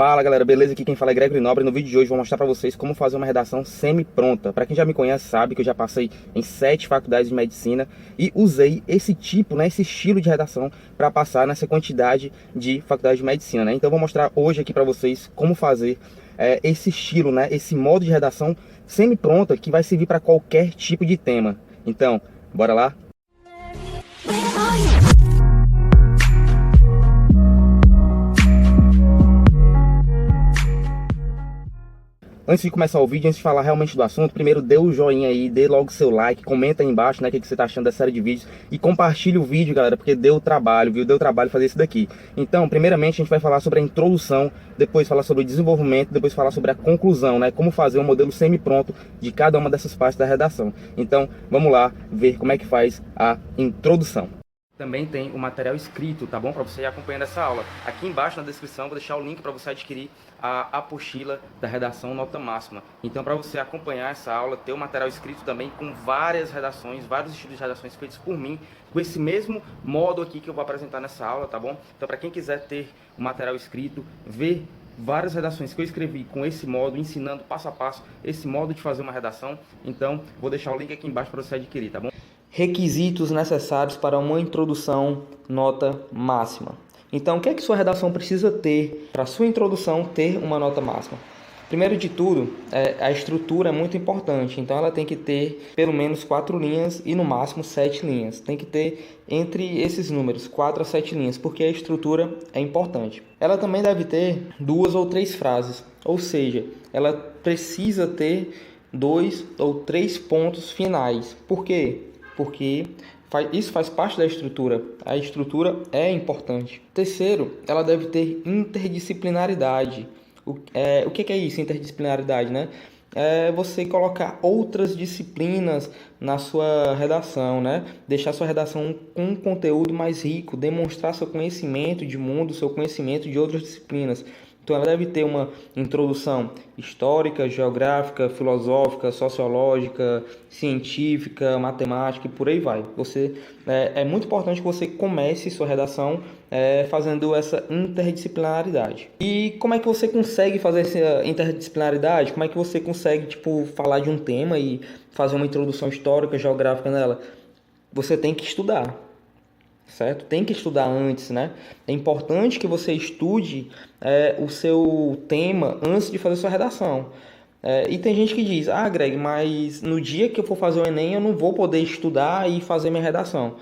Fala galera, beleza? Aqui quem fala é Gregory Nobre. No vídeo de hoje vou mostrar pra vocês como fazer uma redação semi-pronta. Pra quem já me conhece sabe que eu já passei em 7 faculdades de medicina e usei esse tipo, esse estilo de redação para passar nessa quantidade de faculdades de medicina, Então eu vou mostrar hoje aqui pra vocês como fazer esse estilo, esse modo de redação semi-pronta que vai servir para qualquer tipo de tema. Então, bora lá? Antes de começar o vídeo, antes de falar realmente do assunto, primeiro dê o joinha aí, dê logo seu like, comenta aí embaixo, o que você tá achando dessa série de vídeos e compartilhe o vídeo, galera, porque deu trabalho, viu? Deu trabalho fazer isso daqui. Então, primeiramente a gente vai falar sobre a introdução, depois falar sobre o desenvolvimento, depois falar sobre a conclusão, Como fazer um modelo semi-pronto de cada uma dessas partes da redação. Então, vamos lá ver como é que faz a introdução. Também tem o material escrito, tá bom? Para você ir acompanhando essa aula. Aqui embaixo na descrição vou deixar o link para você adquirir a apostila da redação nota máxima. Então, para você acompanhar essa aula, ter o material escrito também com várias redações, vários estilos de redações feitos por mim, com esse mesmo modo aqui que eu vou apresentar nessa aula, tá bom? Então, para quem quiser ter o material escrito, ver várias redações que eu escrevi com esse modo, ensinando passo a passo esse modo de fazer uma redação, então vou deixar o link aqui embaixo para você adquirir, tá bom? Requisitos necessários para uma introdução nota máxima. Então, o que é que sua redação precisa ter para sua introdução ter uma nota máxima? Primeiro de tudo, a estrutura é muito importante, então ela tem que ter pelo menos 4 linhas e no máximo 7 linhas. Tem que ter entre esses números, 4 a 7 linhas, porque a estrutura é importante. Ela também deve ter 2 ou 3 frases, ou seja, ela precisa ter 2 ou 3 pontos finais. Por quê? Porque isso faz parte da estrutura. A estrutura é importante. Terceiro, ela deve ter interdisciplinaridade. O que é isso, interdisciplinaridade, É você colocar outras disciplinas na sua redação, Deixar sua redação com um conteúdo mais rico, demonstrar seu conhecimento de mundo, seu conhecimento de outras disciplinas. Então ela deve ter uma introdução histórica, geográfica, filosófica, sociológica, científica, matemática e por aí vai. É muito importante que você comece sua redação fazendo essa interdisciplinaridade. E como é que você consegue fazer essa interdisciplinaridade? Como é que você consegue falar de um tema e fazer uma introdução histórica, geográfica nela? Você tem que estudar. Certo? Tem que estudar antes, É importante que você estude o seu tema antes de fazer sua redação. E tem gente que diz, Greg, mas no dia que eu for fazer o Enem eu não vou poder estudar e fazer minha redação.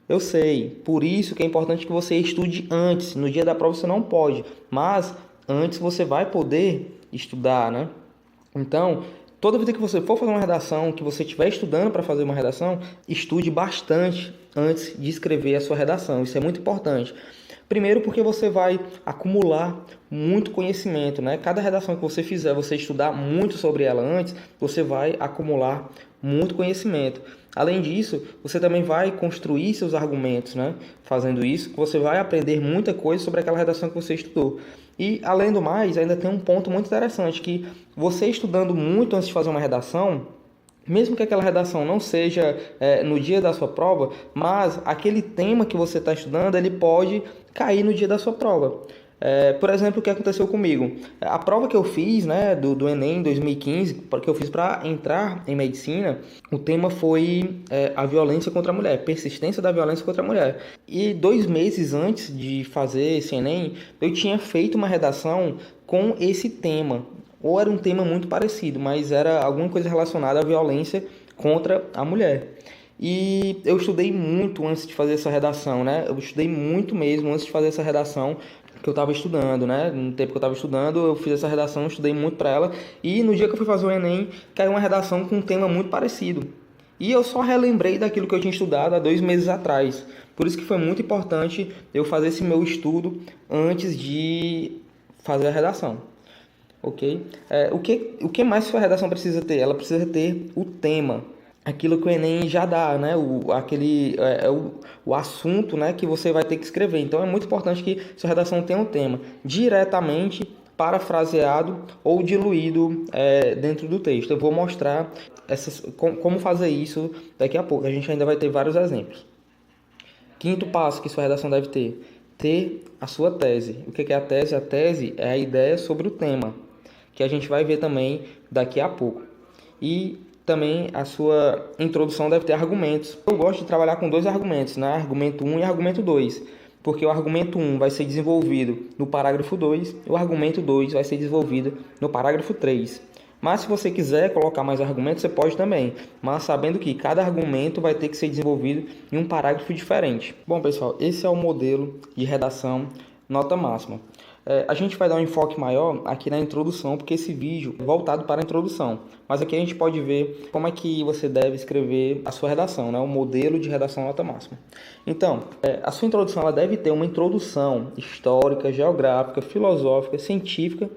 Eu sei, por isso que é importante que você estude antes. No dia da prova você não pode, mas antes você vai poder estudar, Então, toda vez que você for fazer uma redação, que você estiver estudando para fazer uma redação, estude bastante antes de escrever a sua redação. Isso é muito importante. Primeiro porque você vai acumular muito conhecimento, Cada redação que você fizer, você estudar muito sobre ela antes, você vai acumular muito conhecimento. Além disso, você também vai construir seus argumentos, Fazendo isso, você vai aprender muita coisa sobre aquela redação que você estudou. E, além do mais, ainda tem um ponto muito interessante, que você estudando muito antes de fazer uma redação, mesmo que aquela redação não seja no dia da sua prova, mas aquele tema que você está estudando, ele pode cair no dia da sua prova. Por exemplo, o que aconteceu comigo? A prova que eu fiz, do Enem 2015, que eu fiz para entrar em medicina, o tema foi a violência contra a mulher, persistência da violência contra a mulher. E 2 meses antes de fazer esse Enem, eu tinha feito uma redação com esse tema. Ou era um tema muito parecido, mas era alguma coisa relacionada à violência contra a mulher. E eu estudei muito antes de fazer essa redação, Eu estudei muito mesmo antes de fazer essa redação que eu estava estudando, No tempo que eu estava estudando, eu fiz essa redação, estudei muito para ela. E no dia que eu fui fazer o Enem, caiu uma redação com um tema muito parecido. E eu só relembrei daquilo que eu tinha estudado há 2 meses atrás. Por isso que foi muito importante eu fazer esse meu estudo antes de fazer a redação. Ok? O que mais sua redação precisa ter? Ela precisa ter o tema, aquilo que o Enem já dá, o assunto, que você vai ter que escrever. Então é muito importante que sua redação tenha um tema diretamente parafraseado ou diluído dentro do texto. Eu vou mostrar como fazer isso daqui a pouco. A gente ainda vai ter vários exemplos. Quinto passo que sua redação deve ter: ter a sua tese. O que é a tese? A tese é a ideia sobre o tema, que a gente vai ver também daqui a pouco. E também a sua introdução deve ter argumentos. Eu gosto de trabalhar com 2 argumentos, né? Argumento 1 e argumento 2, porque o argumento 1 vai ser desenvolvido no parágrafo 2 e o argumento 2 vai ser desenvolvido no parágrafo 3. Mas se você quiser colocar mais argumentos, você pode também, mas sabendo que cada argumento vai ter que ser desenvolvido em um parágrafo diferente. Bom, pessoal, esse é o modelo de redação nota máxima. A gente vai dar um enfoque maior aqui na introdução, porque esse vídeo é voltado para a introdução. Mas aqui a gente pode ver como é que você deve escrever a sua redação, né? O modelo de redação nota máxima. Então, a sua introdução ela deve ter uma introdução histórica, geográfica, filosófica, científica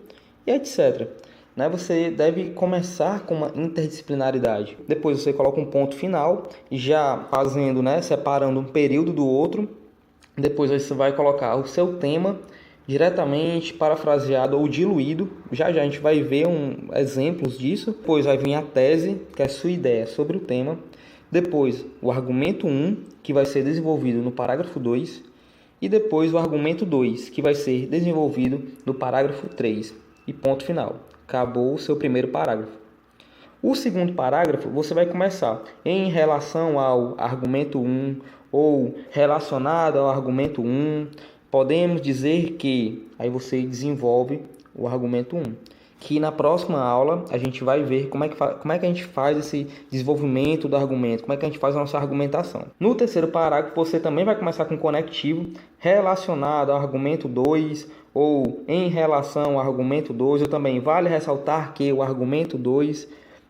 e etc. Né? Você deve começar com uma interdisciplinaridade. Depois você coloca um ponto final, já fazendo, né, separando um período do outro. Depois você vai colocar o seu tema diretamente, parafraseado ou diluído. Já a gente vai ver exemplos disso. Depois vai vir a tese, que é a sua ideia sobre o tema. Depois o argumento 1, que vai ser desenvolvido no parágrafo 2. E depois o argumento 2, que vai ser desenvolvido no parágrafo 3. E ponto final. Acabou o seu primeiro parágrafo. O segundo parágrafo você vai começar em relação ao argumento 1 ou relacionado ao argumento 1. Podemos dizer que, aí você desenvolve o argumento 1. Que na próxima aula a gente vai ver como é que a gente faz esse desenvolvimento do argumento, como é que a gente faz a nossa argumentação. No terceiro parágrafo você também vai começar com conectivo relacionado ao argumento 2 ou em relação ao argumento 2, ou também vale ressaltar que o argumento 2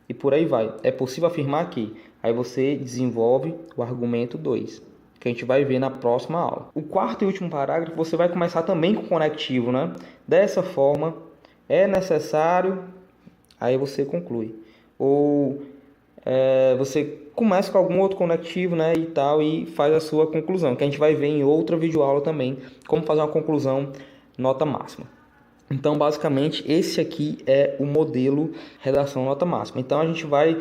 e por aí vai. É possível afirmar que, aí você desenvolve o argumento 2. Que a gente vai ver na próxima aula. O quarto e último parágrafo você vai começar também com conectivo, né? Dessa forma, é necessário, aí você conclui. Ou você começa com algum outro conectivo, né, e tal, e faz a sua conclusão, que a gente vai ver em outra videoaula também, como fazer uma conclusão nota máxima. Então, basicamente, esse aqui é o modelo redação nota máxima. Então, a gente vai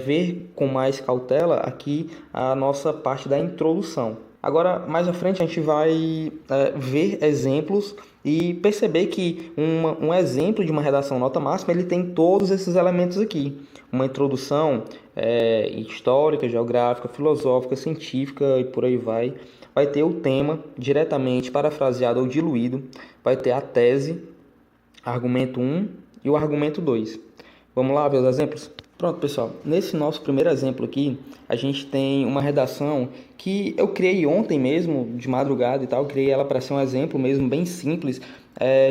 ver com mais cautela aqui a nossa parte da introdução. Agora, mais à frente, a gente vai ver exemplos e perceber que um exemplo de uma redação nota máxima, ele tem todos esses elementos aqui. Uma introdução histórica, geográfica, filosófica, científica e por aí vai. Vai ter o tema diretamente parafraseado ou diluído. Vai ter a tese, argumento 1 e o argumento 2. Vamos lá ver os exemplos? Pronto, pessoal. Nesse nosso primeiro exemplo aqui, a gente tem uma redação que eu criei ontem mesmo, de madrugada e tal. Eu criei ela para ser um exemplo mesmo, bem simples,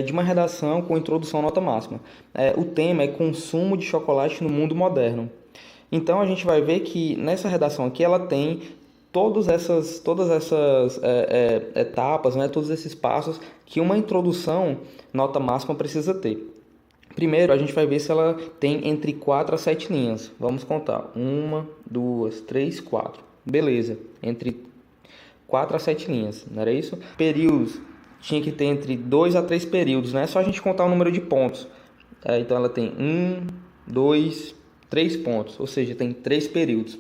de uma redação com introdução nota máxima. O tema é consumo de chocolate no mundo moderno. Então, a gente vai ver que nessa redação aqui, ela tem todas essas etapas, né, todos esses passos que uma introdução nota máxima precisa ter. Primeiro, a gente vai ver se ela tem entre 4 a 7 linhas. Vamos contar. 1, 2, 3, 4. Beleza. Entre 4 a 7 linhas, não era isso? Períodos. Tinha que ter entre 2 a 3 períodos, né? É só a gente contar o número de pontos. Então, ela tem 1, 2, 3 pontos. Ou seja, tem 3 períodos.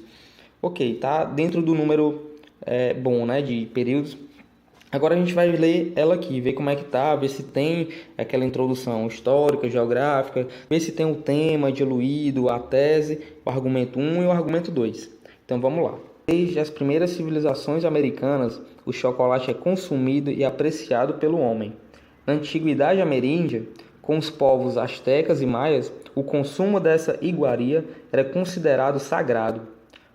Ok, tá dentro do número bom, né, de períodos. Agora a gente vai ler ela aqui, ver como é que tá, ver se tem aquela introdução histórica, geográfica, ver se tem o tema diluído, a tese, o argumento 1 e o argumento 2. Então vamos lá. Desde as primeiras civilizações americanas, o chocolate é consumido e apreciado pelo homem. Na antiguidade ameríndia, com os povos astecas e maias, o consumo dessa iguaria era considerado sagrado.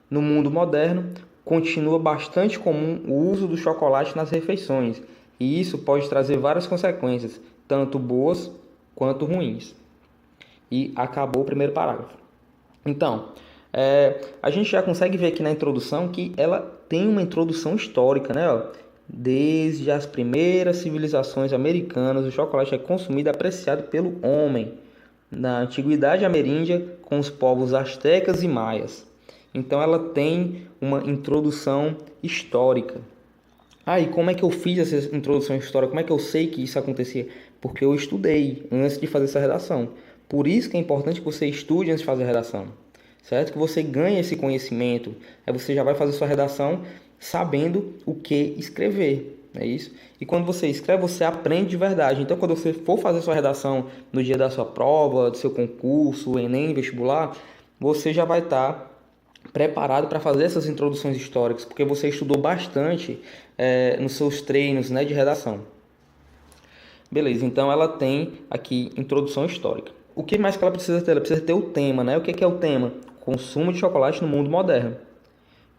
No mundo moderno, continua bastante comum o uso do chocolate nas refeições, e isso pode trazer várias consequências, tanto boas quanto ruins. E acabou o primeiro parágrafo. Então, a gente já consegue ver aqui na introdução que ela tem uma introdução histórica, né? Desde as primeiras civilizações americanas, o chocolate é consumido e apreciado pelo homem. Na antiguidade ameríndia, com os povos astecas e maias. Então ela tem uma introdução histórica. E como é que eu fiz essa introdução histórica? Como é que eu sei que isso acontecia? Porque eu estudei antes de fazer essa redação. Por isso que é importante que você estude antes de fazer a redação. Certo? Que você ganhe esse conhecimento. Aí você já vai fazer sua redação sabendo o que escrever. é isso? E quando você escreve, você aprende de verdade. Então, quando você for fazer sua redação no dia da sua prova, do seu concurso, Enem, vestibular, você já vai estar preparado para fazer essas introduções históricas, porque você estudou bastante nos seus treinos, né, de redação. Beleza, então ela tem aqui introdução histórica. O que mais que ela precisa ter? Ela precisa ter o tema, né? O que é o tema? Consumo de chocolate no mundo moderno.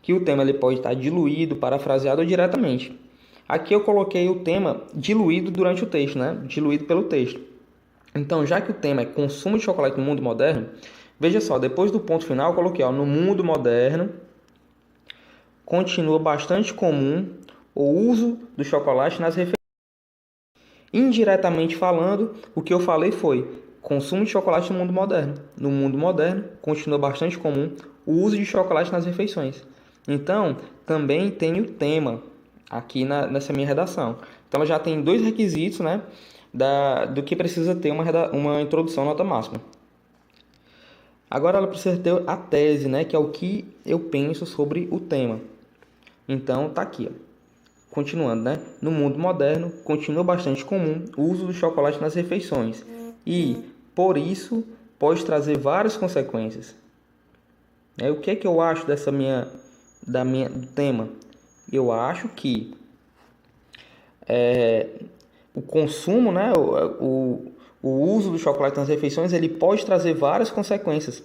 Que o tema ele pode estar diluído, parafraseado ou diretamente. Aqui eu coloquei o tema diluído durante o texto, né? Diluído pelo texto. Então, já que o tema é consumo de chocolate no mundo moderno, veja só, depois do ponto final eu coloquei, ó, no mundo moderno, continua bastante comum o uso do chocolate nas refeições. Indiretamente falando, o que eu falei foi consumo de chocolate no mundo moderno. No mundo moderno, continua bastante comum o uso de chocolate nas refeições. Então, também tem o tema aqui nessa minha redação. Então, ela já tem dois requisitos, né, do que precisa ter uma introdução nota máxima. Agora, ela precisa ter a tese, né, que é o que eu penso sobre o tema. Então, tá aqui, ó. Continuando, né? No mundo moderno, continua bastante comum o uso do chocolate nas refeições e, por isso, pode trazer várias consequências. O que é que eu acho do tema? Eu acho que o consumo, né? O uso do chocolate nas refeições, ele pode trazer várias consequências.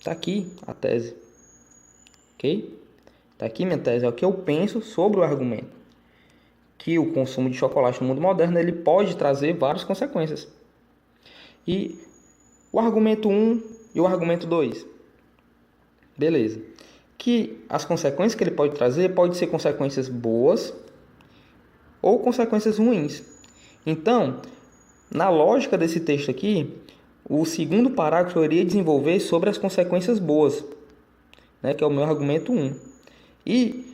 Tá aqui a tese, ok? Tá aqui minha tese, é o que eu penso sobre o argumento. Que o consumo de chocolate no mundo moderno ele pode trazer várias consequências. E o argumento 1 e o argumento 2. Beleza. Que as consequências que ele pode trazer podem ser consequências boas ou consequências ruins. Então, na lógica desse texto aqui, o segundo parágrafo eu iria desenvolver sobre as consequências boas, né, que é o meu argumento 1. E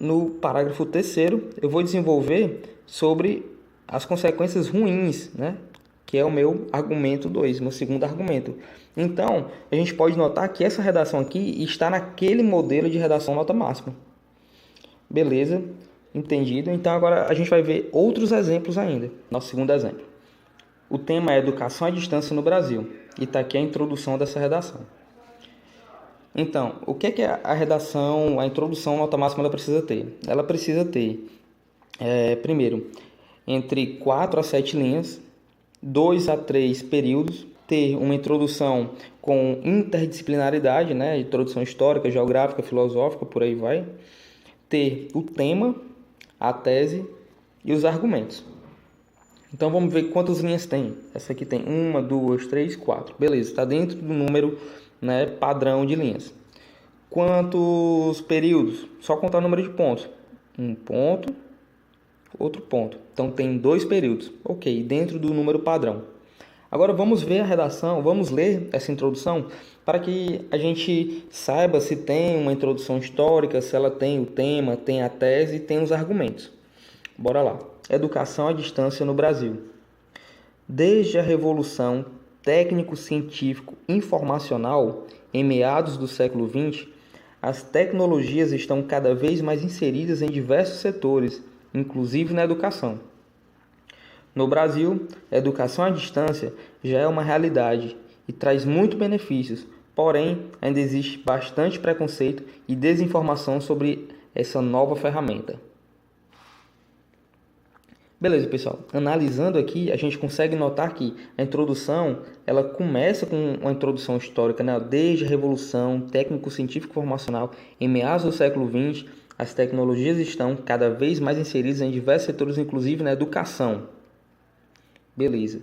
no parágrafo terceiro, eu vou desenvolver sobre as consequências ruins, né? Que é o meu argumento 2, meu segundo argumento. Então, a gente pode notar que essa redação aqui está naquele modelo de redação nota máxima. Beleza? Entendido? Então, agora a gente vai ver outros exemplos ainda. Nosso segundo exemplo. O tema é Educação à Distância no Brasil. E está aqui a introdução dessa redação. Então, o que é a redação, a introdução nota máxima ela precisa ter? Ela precisa ter, primeiro, entre 4 a 7 linhas, 2 a 3 períodos, ter uma introdução com interdisciplinaridade, né? Introdução histórica, geográfica, filosófica, por aí vai. Ter o tema, a tese e os argumentos. Então vamos ver quantas linhas tem. Essa aqui tem 1, 2, 3, 4. Beleza, está dentro do número, né, padrão de linhas. Quantos períodos? Só contar o número de pontos. Um ponto, outro ponto. Então tem 2 períodos. Ok, dentro do número padrão. Agora vamos ver a redação, vamos ler essa introdução para que a gente saiba se tem uma introdução histórica, se ela tem o tema, tem a tese e tem os argumentos. Bora lá. Educação à distância no Brasil. Desde a Revolução Técnico-Científico-Informacional, em meados do século XX, as tecnologias estão cada vez mais inseridas em diversos setores, inclusive na educação. No Brasil, a educação à distância já é uma realidade e traz muitos benefícios, porém, ainda existe bastante preconceito e desinformação sobre essa nova ferramenta. Beleza, pessoal. Analisando aqui, a gente consegue notar que a introdução, ela começa com uma introdução histórica, né? Desde a Revolução Técnico-Científico-Informacional, em meados do século XX, as tecnologias estão cada vez mais inseridas em diversos setores, inclusive na educação. Beleza.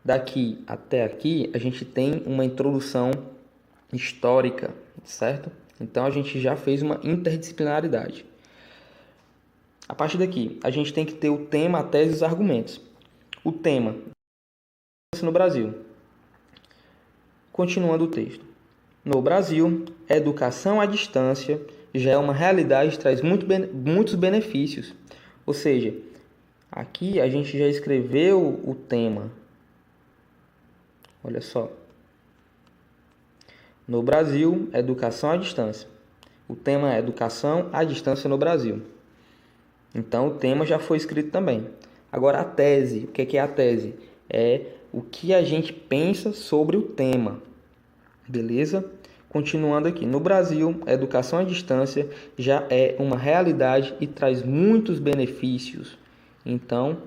Daqui até aqui, a gente tem uma introdução histórica, certo? Então, a gente já fez uma interdisciplinaridade. A partir daqui, a gente tem que ter o tema, a tese e os argumentos. O tema no Brasil. Continuando o texto. No Brasil, a educação à distância já é uma realidade e traz muitos benefícios. Ou seja, aqui a gente já escreveu o tema. Olha só. No Brasil, a educação à distância. O tema é educação à distância no Brasil. Então o tema já foi escrito também. Agora a tese, o que é a tese? É o que a gente pensa sobre o tema, beleza? Continuando aqui, no Brasil, a educação à distância já é uma realidade e traz muitos benefícios. Então,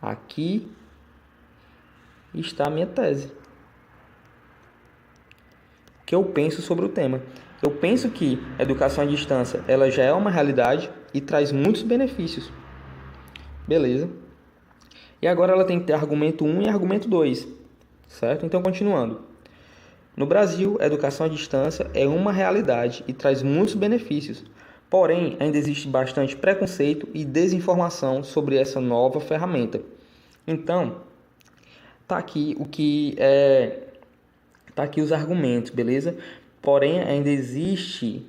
aqui está a minha tese. O que eu penso sobre o tema? Eu penso que a educação à distância ela já é uma realidade e traz muitos benefícios. Beleza? E agora ela tem que ter argumento 1 e argumento 2, certo? Então, continuando. No Brasil, a educação à distância é uma realidade e traz muitos benefícios. Porém, ainda existe bastante preconceito e desinformação sobre essa nova ferramenta. Então, tá aqui os argumentos, beleza? Porém, ainda existe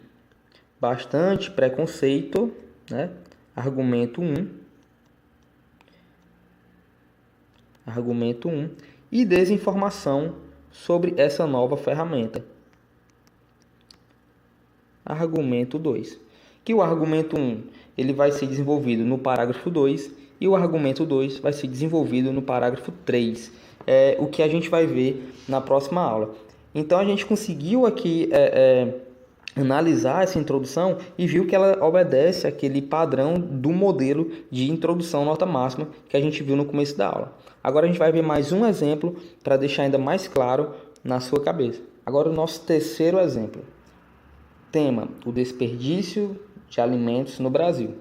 bastante preconceito, né? Argumento 1 e desinformação sobre essa nova ferramenta. Argumento 2. Que o argumento 1 ele vai ser desenvolvido no parágrafo 2 e o argumento 2 vai ser desenvolvido no parágrafo 3. É o que a gente vai ver na próxima aula. Então a gente conseguiu aqui analisar essa introdução e viu que ela obedece àquele padrão do modelo de introdução nota máxima que a gente viu no começo da aula. Agora a gente vai ver mais um exemplo para deixar ainda mais claro na sua cabeça. Agora o nosso terceiro exemplo. Tema: o desperdício de alimentos no Brasil.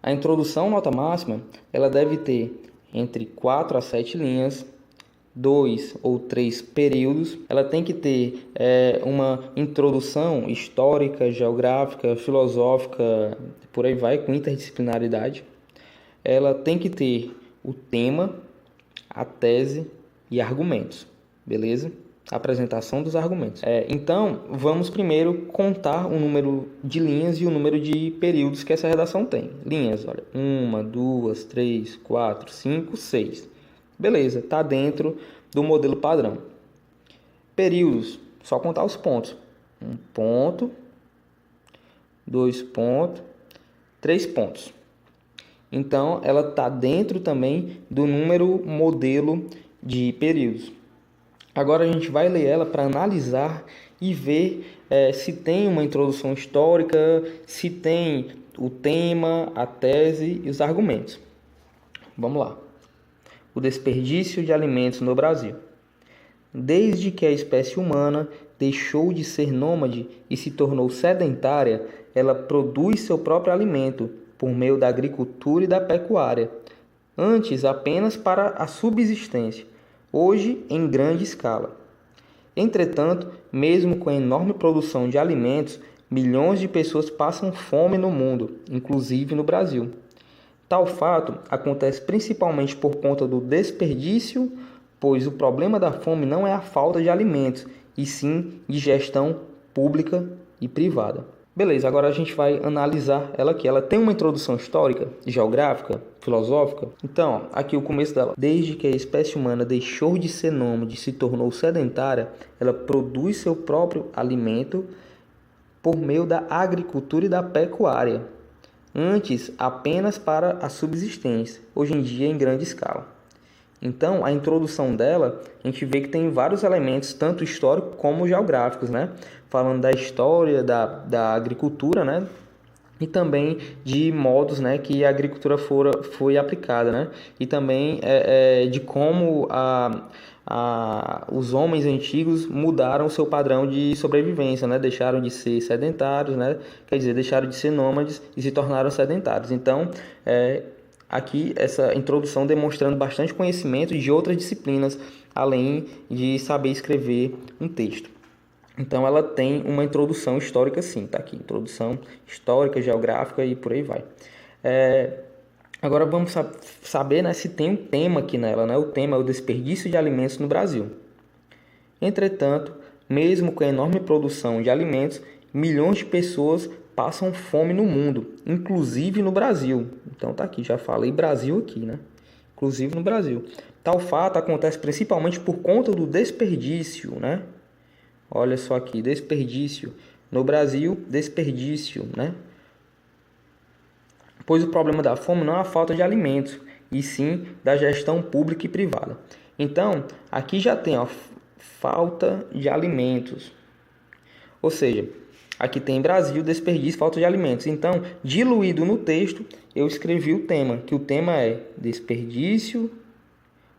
A introdução nota máxima ela deve ter entre 4 a 7 linhas, 2 ou 3 períodos. Ela tem que ter uma introdução histórica, geográfica, filosófica, por aí vai, com interdisciplinaridade. Ela tem que ter o tema, a tese e argumentos, beleza? Apresentação dos argumentos. Então, vamos primeiro contar o número de linhas e o número de períodos que essa redação tem. Linhas, olha, 1, 2, 3, 4, 5, 6. Beleza, está dentro do modelo padrão. Períodos, só contar os pontos. 1 ponto, 2 pontos, 3 pontos. Então, ela está dentro também do número modelo de períodos. Agora a gente vai ler ela para analisar e ver se tem uma introdução histórica, se tem o tema, a tese e os argumentos. Vamos lá. O desperdício de alimentos no Brasil. Desde que a espécie humana deixou de ser nômade e se tornou sedentária, ela produz seu próprio alimento por meio da agricultura e da pecuária, antes apenas para a subsistência, hoje em grande escala. Entretanto, mesmo com a enorme produção de alimentos, milhões de pessoas passam fome no mundo, inclusive no Brasil. Tal fato acontece principalmente por conta do desperdício, pois o problema da fome não é a falta de alimentos, e sim de gestão pública e privada. Beleza, agora a gente vai analisar ela aqui. Ela tem uma introdução histórica, geográfica, filosófica. Então, aqui o começo dela. Desde que a espécie humana deixou de ser nômade e se tornou sedentária, ela produz seu próprio alimento por meio da agricultura e da pecuária. Antes, apenas para a subsistência, hoje em dia em grande escala. Então, a introdução dela, a gente vê que tem vários elementos, tanto históricos como geográficos, né? Falando da história da agricultura, né? E também de modos, né, que a agricultura foi aplicada, né? E também de como os homens antigos mudaram o seu padrão de sobrevivência, né? Deixaram de ser sedentários, né? Quer dizer, deixaram de ser nômades e se tornaram sedentários. Então, aqui essa introdução demonstrando bastante conhecimento de outras disciplinas, além de saber escrever um texto. Então ela tem uma introdução histórica sim, tá aqui, introdução histórica, geográfica e por aí vai. Agora vamos saber, né, se tem um tema aqui nela, né? O tema é o desperdício de alimentos no Brasil. Entretanto, mesmo com a enorme produção de alimentos, milhões de pessoas passam fome no mundo, inclusive no Brasil. Então tá aqui, já falei Brasil aqui, né? Inclusive no Brasil. Tal fato acontece principalmente por conta do desperdício, né? Olha só aqui, desperdício. No Brasil, desperdício, né? pois o problema da fome não é a falta de alimentos, e sim da gestão pública e privada. Então, aqui já tem, ó, falta de alimentos. Ou seja, aqui tem Brasil, desperdício, falta de alimentos. Então, diluído no texto, eu escrevi o tema, que o tema é desperdício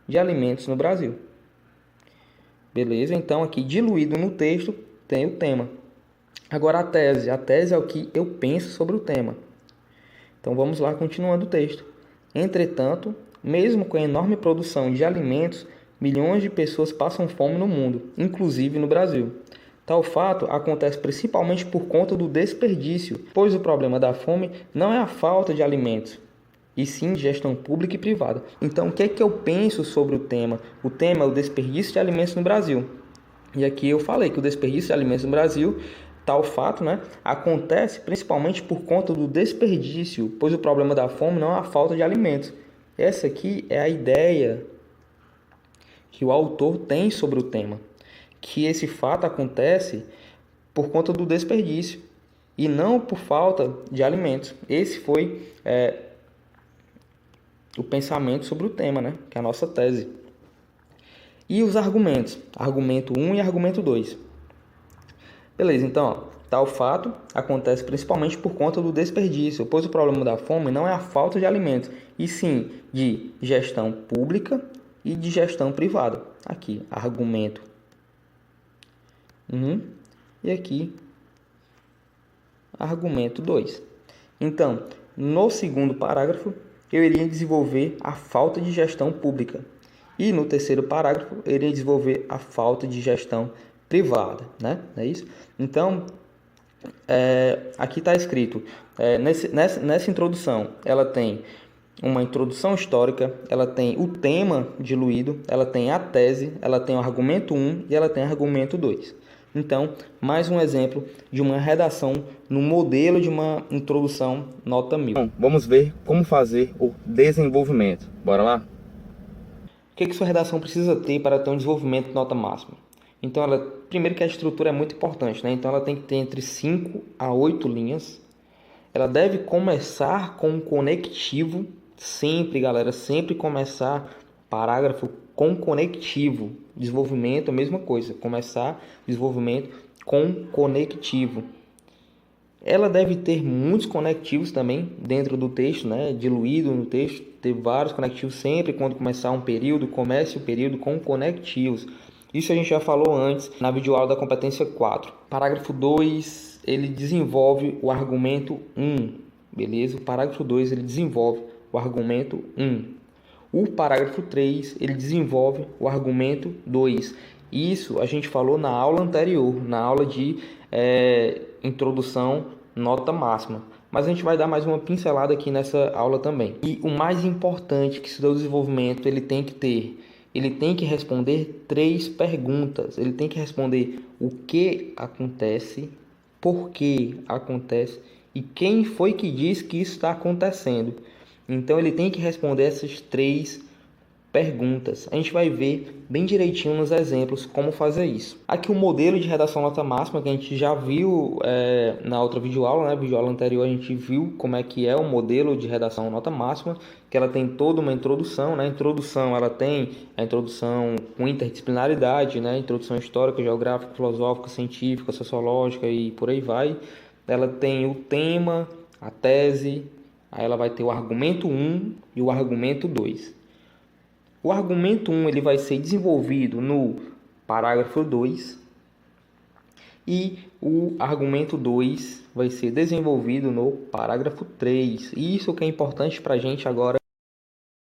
de alimentos no Brasil. Beleza? Então, aqui diluído no texto tem o tema. Agora a tese. A tese é o que eu penso sobre o tema. Então, vamos lá, continuando o texto. Entretanto, mesmo com a enorme produção de alimentos, milhões de pessoas passam fome no mundo, inclusive no Brasil. Tal fato acontece principalmente por conta do desperdício, pois o problema da fome não é a falta de alimentos, e sim de gestão pública e privada. Então, o que é que eu penso sobre o tema? O tema é o desperdício de alimentos no Brasil. E aqui eu falei que o desperdício de alimentos no Brasil, tal fato, acontece principalmente por conta do desperdício, pois o problema da fome não é a falta de alimentos. Essa aqui é a ideia que o autor tem sobre o tema, que esse fato acontece por conta do desperdício e não por falta de alimentos. Esse foi o pensamento sobre o tema, que é a nossa tese. E os argumentos, argumento 1 e argumento 2. Beleza, então, ó, tal fato acontece principalmente por conta do desperdício, pois o problema da fome não é a falta de alimentos, e sim de gestão pública e de gestão privada. Aqui, argumento 1 e aqui, argumento 2. Então, no segundo parágrafo, eu iria desenvolver a falta de gestão pública. E no terceiro parágrafo, eu iria desenvolver a falta de gestão privada, É isso? Então, aqui está escrito, nessa introdução, ela tem uma introdução histórica, ela tem o tema diluído, ela tem a tese, ela tem o argumento 1 e ela tem o argumento 2. Então, mais um exemplo de uma redação no modelo de uma introdução nota 1000. Bom, vamos ver como fazer o desenvolvimento. Bora lá? O que sua redação precisa ter para ter um desenvolvimento nota máxima? Então, primeiro que a estrutura é muito importante, Então, ela tem que ter entre 5 a 8 linhas. Ela deve começar com um conectivo. Sempre, galera, sempre começar parágrafo com conectivo. Desenvolvimento, a mesma coisa. Começar desenvolvimento com conectivo. Ela deve ter muitos conectivos também dentro do texto, diluído no texto. Ter vários conectivos sempre quando começar um período. Comece o período com conectivos. Isso a gente já falou antes na videoaula da competência 4. Parágrafo 2, ele desenvolve o argumento 1. Beleza? O parágrafo 2, ele desenvolve o argumento 1. O parágrafo 3, ele desenvolve o argumento 2. Isso a gente falou na aula anterior, na aula de introdução nota máxima. Mas a gente vai dar mais uma pincelada aqui nessa aula também. E o mais importante que se dá o desenvolvimento, ele tem que responder 3 perguntas. Ele tem que responder o que acontece, por que acontece e quem foi que diz que isso está acontecendo. Então ele tem que responder essas 3 perguntas. A gente vai ver bem direitinho nos exemplos como fazer isso. Aqui o modelo de redação nota máxima que a gente já viu na outra videoaula, videoaula anterior a gente viu como é que é o modelo de redação nota máxima, que ela tem toda uma introdução, A introdução, ela tem a introdução com interdisciplinaridade, Introdução histórica, geográfica, filosófica, científica, sociológica e por aí vai. Ela tem o tema, a tese, aí ela vai ter o argumento 1 e o argumento 2. O argumento 1 ele vai ser desenvolvido no parágrafo 2 e o argumento 2 vai ser desenvolvido no parágrafo 3. Isso que é importante para a gente agora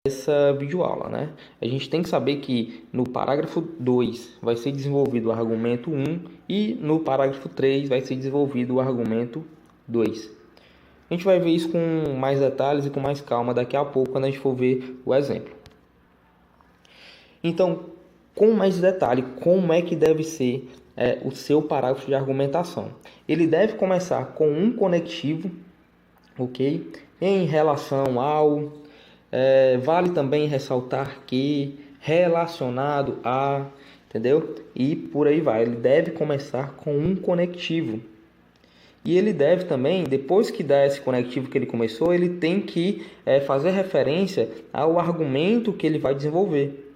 nessa videoaula, A gente tem que saber que no parágrafo 2 vai ser desenvolvido o argumento 1 e no parágrafo 3 vai ser desenvolvido o argumento 2. A gente vai ver isso com mais detalhes e com mais calma daqui a pouco quando a gente for ver o exemplo. Então, com mais detalhe, como é que deve ser o seu parágrafo de argumentação? Ele deve começar com um conectivo, ok? Em relação ao, vale também ressaltar que, relacionado a, entendeu? E por aí vai. Ele deve começar com um conectivo. E ele deve também, depois que dá esse conectivo que ele começou, ele tem que fazer referência ao argumento que ele vai desenvolver.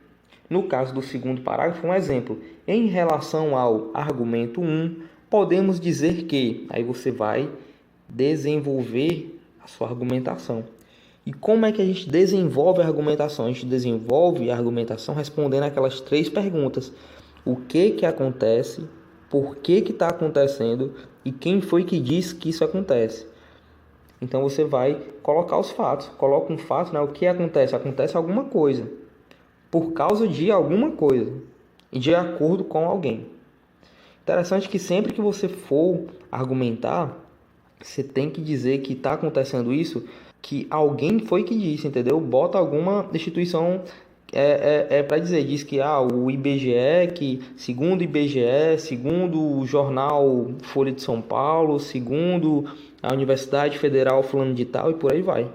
No caso do segundo parágrafo, um exemplo. Em relação ao argumento 1, podemos dizer que... Aí você vai desenvolver a sua argumentação. E como é que a gente desenvolve a argumentação? A gente desenvolve a argumentação respondendo aquelas 3 perguntas. O que acontece? Por que está acontecendo? E quem foi que disse que isso acontece? Então você vai colocar os fatos. Coloca um fato, né? O que acontece? Acontece alguma coisa. Por causa de alguma coisa. E de acordo com alguém. Interessante que sempre que você for argumentar, você tem que dizer que está acontecendo isso, que alguém foi que disse, entendeu? Bota alguma instituição para dizer, diz que o IBGE, que segundo o IBGE, segundo o jornal Folha de São Paulo, segundo a Universidade Federal fulano de tal, e por aí vai.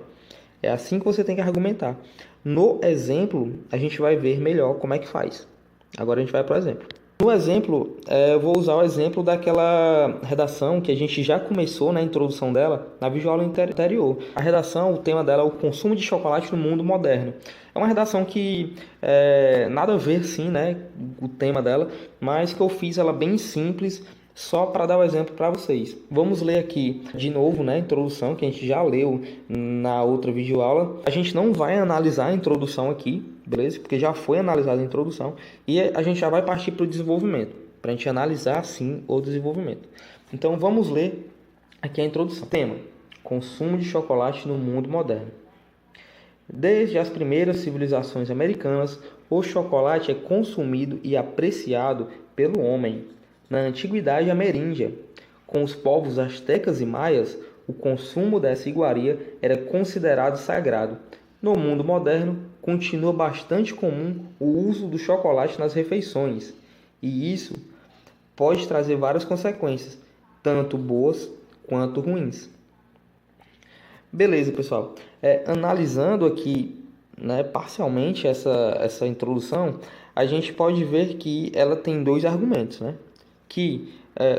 É assim que você tem que argumentar. No exemplo, a gente vai ver melhor como é que faz. Agora a gente vai para o exemplo. No exemplo, eu vou usar o exemplo daquela redação que a gente já começou na introdução dela, na videoaula anterior. A redação, o tema dela é o consumo de chocolate no mundo moderno. É uma redação que nada a ver, sim, né, o tema dela, mas que eu fiz ela bem simples, só para dar o exemplo para vocês. Vamos ler aqui de novo, né, a introdução que a gente já leu na outra videoaula. A gente não vai analisar a introdução aqui, beleza? Porque já foi analisada a introdução e a gente já vai partir para o desenvolvimento, para a gente analisar, sim, o desenvolvimento. Então, vamos ler aqui a introdução. Tema: consumo de chocolate no mundo moderno. Desde as primeiras civilizações americanas, o chocolate é consumido e apreciado pelo homem. Na antiguidade ameríndia, com os povos astecas e maias, o consumo dessa iguaria era considerado sagrado. No mundo moderno, continua bastante comum o uso do chocolate nas refeições, e isso pode trazer várias consequências, tanto boas quanto ruins. Beleza, pessoal. Analisando aqui, né, parcialmente essa introdução, a gente pode ver que ela tem 2 argumentos, né? Que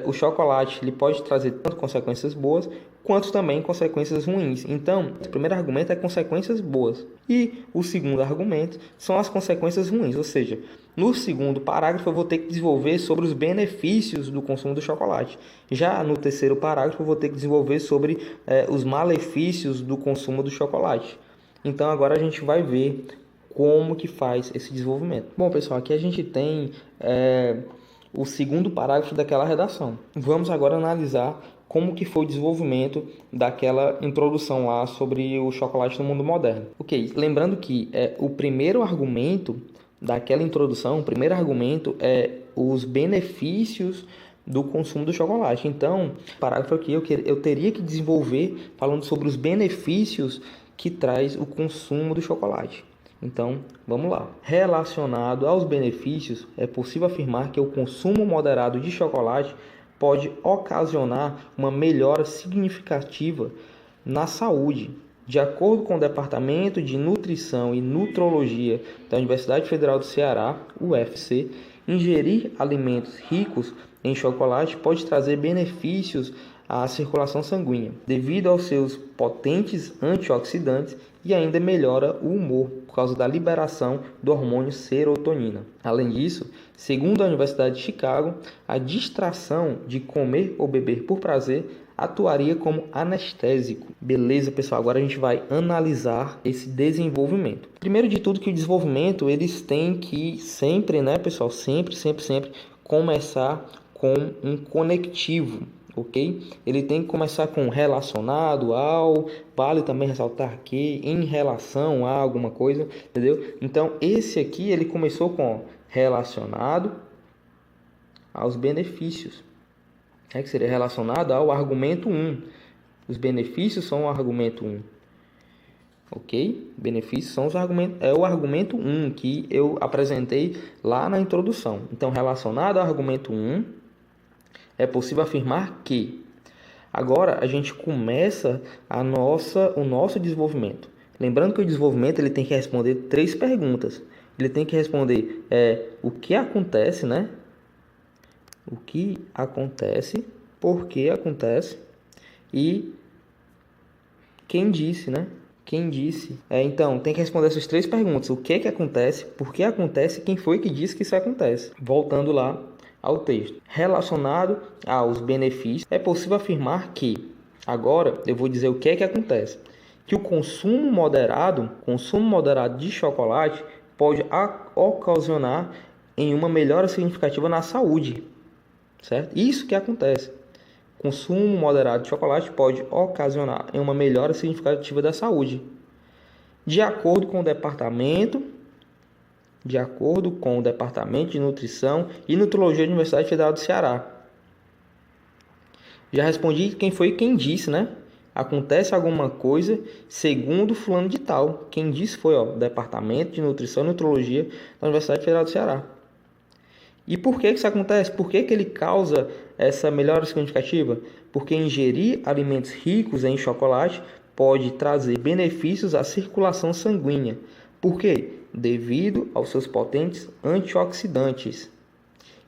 o chocolate ele pode trazer tanto consequências boas quanto também consequências ruins. Então, o primeiro argumento é consequências boas. E o segundo argumento são as consequências ruins. Ou seja, no segundo parágrafo eu vou ter que desenvolver sobre os benefícios do consumo do chocolate. Já no terceiro parágrafo eu vou ter que desenvolver sobre os malefícios do consumo do chocolate. Então agora a gente vai ver como que faz esse desenvolvimento. Bom, pessoal, aqui a gente tem o segundo parágrafo daquela redação. Vamos agora analisar como que foi o desenvolvimento daquela introdução lá sobre o chocolate no mundo moderno. Ok, lembrando que o primeiro argumento daquela introdução, o primeiro argumento é os benefícios do consumo do chocolate. Então, o parágrafo aqui eu teria que desenvolver falando sobre os benefícios que traz o consumo do chocolate. Então, vamos lá. Relacionado aos benefícios, é possível afirmar que o consumo moderado de chocolate pode ocasionar uma melhora significativa na saúde. De acordo com o Departamento de Nutrição e Nutrologia da Universidade Federal do Ceará, UFC, ingerir alimentos ricos em chocolate pode trazer benefícios à circulação sanguínea, devido aos seus potentes antioxidantes, e ainda melhora o humor por causa da liberação do hormônio serotonina. Além disso, segundo a Universidade de Chicago, a distração de comer ou beber por prazer atuaria como anestésico. Beleza, pessoal? Agora a gente vai analisar esse desenvolvimento. Primeiro de tudo que o desenvolvimento, eles têm que sempre, né, pessoal? Sempre começar com um conectivo. Ok? Ele tem que começar com relacionado ao, vale também ressaltar que em relação a alguma coisa, entendeu? Então, esse aqui, ele começou com relacionado aos benefícios, que seria relacionado ao argumento 1. Os benefícios são o argumento 1. Ok? Benefícios são os argumentos, é o argumento 1 que eu apresentei lá na introdução. Então, relacionado ao argumento 1, é possível afirmar que. Agora a gente começa o nosso desenvolvimento. Lembrando que o desenvolvimento ele tem que responder 3 perguntas. Ele tem que responder o que acontece, né? O que acontece, por que acontece e quem disse, né? Quem disse? Então, tem que responder essas 3 perguntas. O que acontece? Por que acontece? Quem foi que disse que isso acontece? Voltando lá ao texto. Relacionado aos benefícios, é possível afirmar que, agora eu vou dizer o que acontece. Que o consumo moderado de chocolate pode ocasionar em uma melhora significativa na saúde, certo? Isso que acontece. Consumo moderado de chocolate pode ocasionar em uma melhora significativa da saúde. De acordo com o Departamento de Nutrição e Nutrologia da Universidade Federal do Ceará. Já respondi quem disse, né? Acontece alguma coisa segundo fulano de tal. Quem disse foi o Departamento de Nutrição e Nutrologia da Universidade Federal do Ceará. E por que isso acontece? Por que ele causa essa melhora significativa? Porque ingerir alimentos ricos em chocolate pode trazer benefícios à circulação sanguínea. Por quê? Devido aos seus potentes antioxidantes.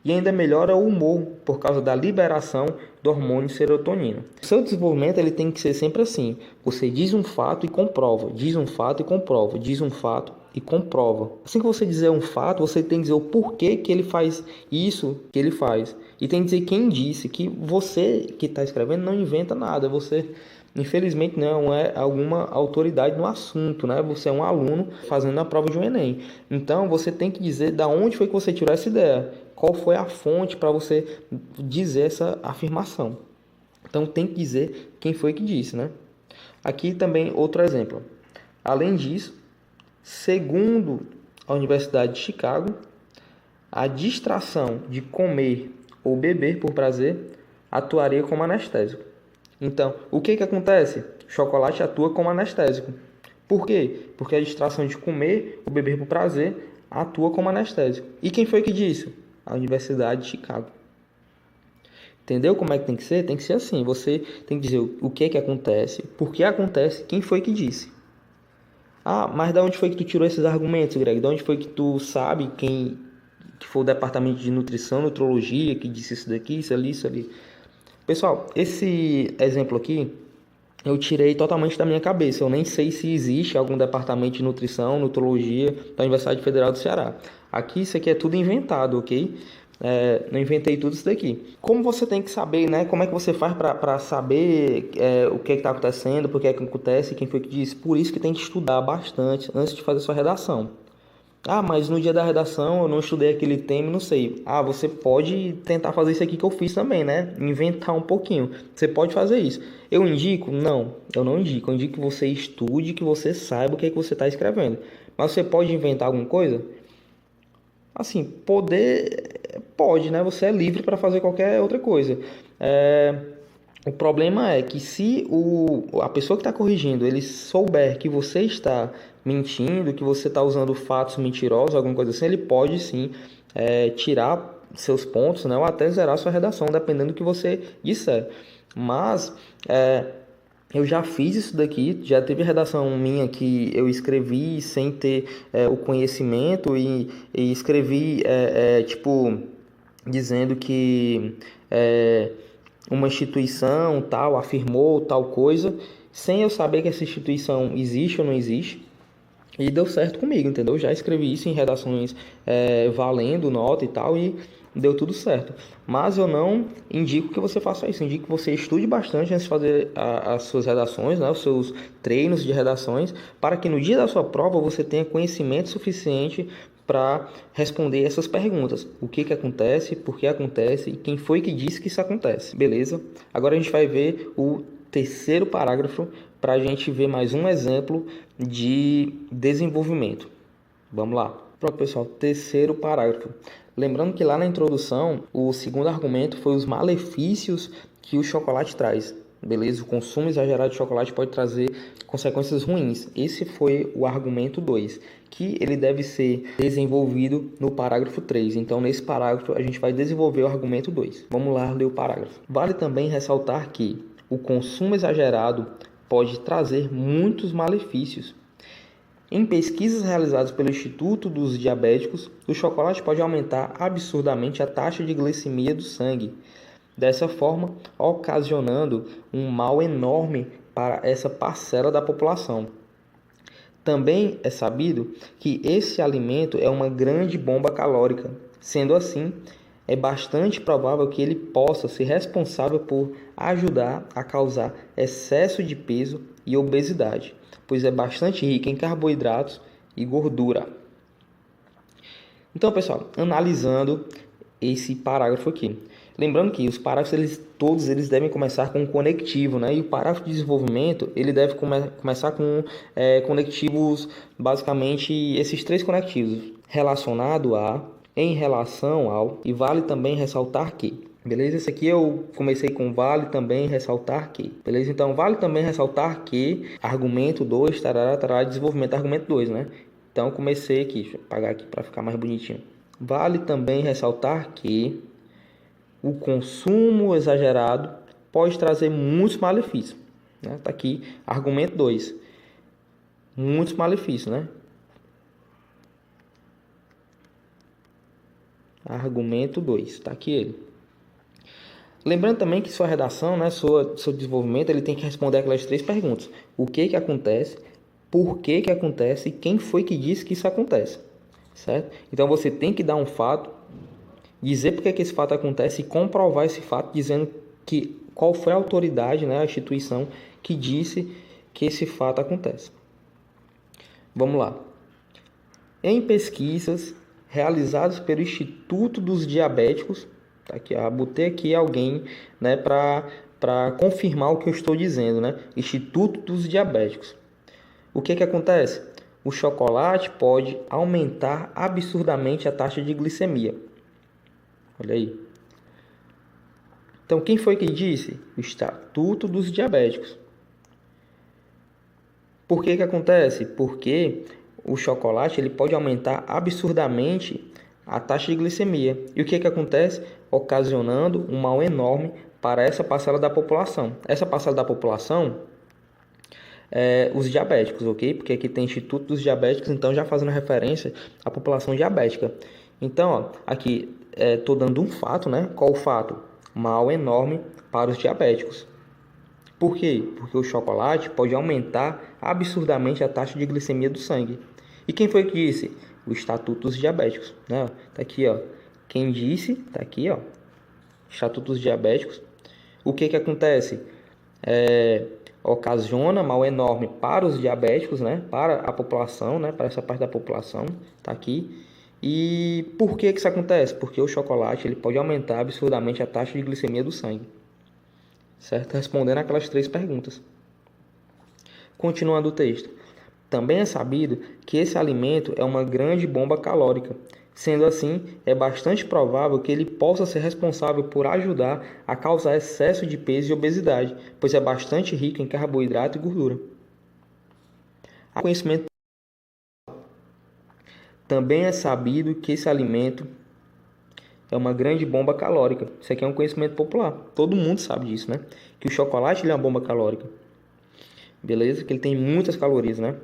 E ainda melhora o humor por causa da liberação do hormônio serotonina. O seu desenvolvimento ele tem que ser sempre assim. Você diz um fato e comprova. Diz um fato e comprova. Diz um fato e comprova. Assim que você dizer um fato, você tem que dizer o porquê que ele faz isso que ele faz. E tem que dizer quem disse, que você que está escrevendo não inventa nada. Você, infelizmente, não é alguma autoridade no assunto, né? Você é um aluno fazendo a prova de um Enem. Então, você tem que dizer da onde foi que você tirou essa ideia. Qual foi a fonte para você dizer essa afirmação. Então, tem que dizer quem foi que disse, né? Aqui também outro exemplo. Além disso, segundo a Universidade de Chicago, a distração de comer ou beber por prazer atuaria como anestésico. Então, o que acontece? O chocolate atua como anestésico. Por quê? Porque a distração de comer ou beber por prazer atua como anestésico. E quem foi que disse? A Universidade de Chicago. Entendeu como é que tem que ser? Tem que ser assim. Você tem que dizer o que acontece, por que acontece, quem foi que disse. Ah, mas de onde foi que tu tirou esses argumentos, Greg? De onde foi que tu sabe que foi o departamento de nutrição, nutrologia, que disse isso daqui, isso ali, isso ali? Pessoal, esse exemplo aqui eu tirei totalmente da minha cabeça. Eu nem sei se existe algum departamento de nutrição, nutrologia da Universidade Federal do Ceará. Aqui, isso aqui é tudo inventado, ok? Não inventei tudo isso daqui. Como você tem que saber, né? Como é que você faz para saber o que está acontecendo, por que é que acontece, quem foi que disse? Por isso que tem que estudar bastante antes de fazer sua redação. Ah, mas no dia da redação eu não estudei aquele tema, não sei. Ah, você pode tentar fazer isso aqui que eu fiz também, né? Inventar um pouquinho. Você pode fazer isso. Eu indico? Não, eu não indico. Eu indico que você estude, que você saiba o que é que você está escrevendo. Mas você pode inventar alguma coisa? Assim, pode, né? Você é livre para fazer qualquer outra coisa. O problema é que se a pessoa que está corrigindo, ele souber que você está mentindo, que você está usando fatos mentirosos, alguma coisa assim, ele pode sim tirar seus pontos, né? Ou até zerar sua redação, dependendo do que você disser. Mas eu já fiz isso daqui, já teve redação minha que eu escrevi sem ter o conhecimento e escrevi tipo dizendo que uma instituição tal afirmou tal coisa sem eu saber que essa instituição existe ou não existe. E deu certo comigo, entendeu? Já escrevi isso em redações valendo nota e tal e deu tudo certo. Mas eu não indico que você faça isso. Indico que você estude bastante antes de fazer as suas redações, né? Os seus treinos de redações, para que no dia da sua prova você tenha conhecimento suficiente para responder essas perguntas. O que acontece, por que acontece e quem foi que disse que isso acontece. Beleza? Agora a gente vai ver o terceiro parágrafo para a gente ver mais um exemplo de desenvolvimento. Vamos lá. Pronto, pessoal, terceiro parágrafo. Lembrando que lá na introdução, o segundo argumento foi os malefícios que o chocolate traz. Beleza? O consumo exagerado de chocolate pode trazer consequências ruins. Esse foi o argumento 2, que ele deve ser desenvolvido no parágrafo 3. Então, nesse parágrafo, a gente vai desenvolver o argumento 2. Vamos lá ler o parágrafo. Vale também ressaltar que o consumo exagerado pode trazer muitos malefícios. Em pesquisas realizadas pelo Instituto dos Diabéticos, o chocolate pode aumentar absurdamente a taxa de glicemia do sangue, dessa forma ocasionando um mal enorme para essa parcela da população. Também é sabido que esse alimento é uma grande bomba calórica. Sendo assim, é bastante provável que ele possa ser responsável por ajudar a causar excesso de peso e obesidade, pois é bastante rico em carboidratos e gordura. Então, pessoal, analisando esse parágrafo aqui. Lembrando que os parágrafos, todos eles devem começar com um conectivo, né? E o parágrafo de desenvolvimento, ele deve começar com conectivos, basicamente, esses três conectivos. Relacionado a, em relação ao, e vale também ressaltar que. Beleza? Esse aqui eu comecei com vale também ressaltar que. Beleza? Então, vale também ressaltar que, argumento 2, tarará, tarará, desenvolvimento, argumento 2, né? Então, comecei aqui, deixa eu apagar aqui para ficar mais bonitinho. Vale também ressaltar que o consumo exagerado pode trazer muitos malefícios. Né? Tá aqui, argumento 2. Muitos malefícios, né? Argumento 2, tá aqui ele. Lembrando também que sua redação, né, seu desenvolvimento, ele tem que responder aquelas três perguntas. O que acontece, por que acontece e quem foi que disse que isso acontece. Certo? Então você tem que dar um fato, dizer por que esse fato acontece e comprovar esse fato dizendo que qual foi a autoridade, né, a instituição que disse que esse fato acontece. Vamos lá. Em pesquisas realizadas pelo Instituto dos Diabéticos, tá aqui, botei aqui alguém, né, para confirmar o que eu estou dizendo, né? Instituto dos Diabéticos. O que acontece? O chocolate pode aumentar absurdamente a taxa de glicemia. Olha aí. Então, quem foi que disse? O Estatuto dos Diabéticos. Por que acontece? Porque o chocolate ele pode aumentar absurdamente a taxa de glicemia. E o que acontece? Ocasionando um mal enorme para essa parcela da população. Essa parcela da população os diabéticos, ok? Porque aqui tem Instituto dos Diabéticos, então já fazendo referência à população diabética. Então, ó, aqui estou dando um fato, né? Qual o fato? Mal enorme para os diabéticos. Por quê? Porque o chocolate pode aumentar absurdamente a taxa de glicemia do sangue. E quem foi que disse? O Estatuto dos Diabéticos, né? Tá aqui, ó. Quem disse? Tá aqui, ó. Estatuto dos Diabéticos. O que acontece? Ocasiona mal enorme para os diabéticos, né? Para a população, né? Para essa parte da população, tá aqui. E por que isso acontece? Porque o chocolate ele pode aumentar absurdamente a taxa de glicemia do sangue. Certo? Respondendo aquelas três perguntas. Continuando o texto. Também é sabido que esse alimento é uma grande bomba calórica. Sendo assim, é bastante provável que ele possa ser responsável por ajudar a causar excesso de peso e obesidade, pois é bastante rico em carboidrato e gordura. Há conhecimento. Também é sabido que esse alimento é uma grande bomba calórica. Isso aqui é um conhecimento popular. Todo mundo sabe disso, né? Que o chocolate ele é uma bomba calórica. Beleza? Que ele tem muitas calorias, né?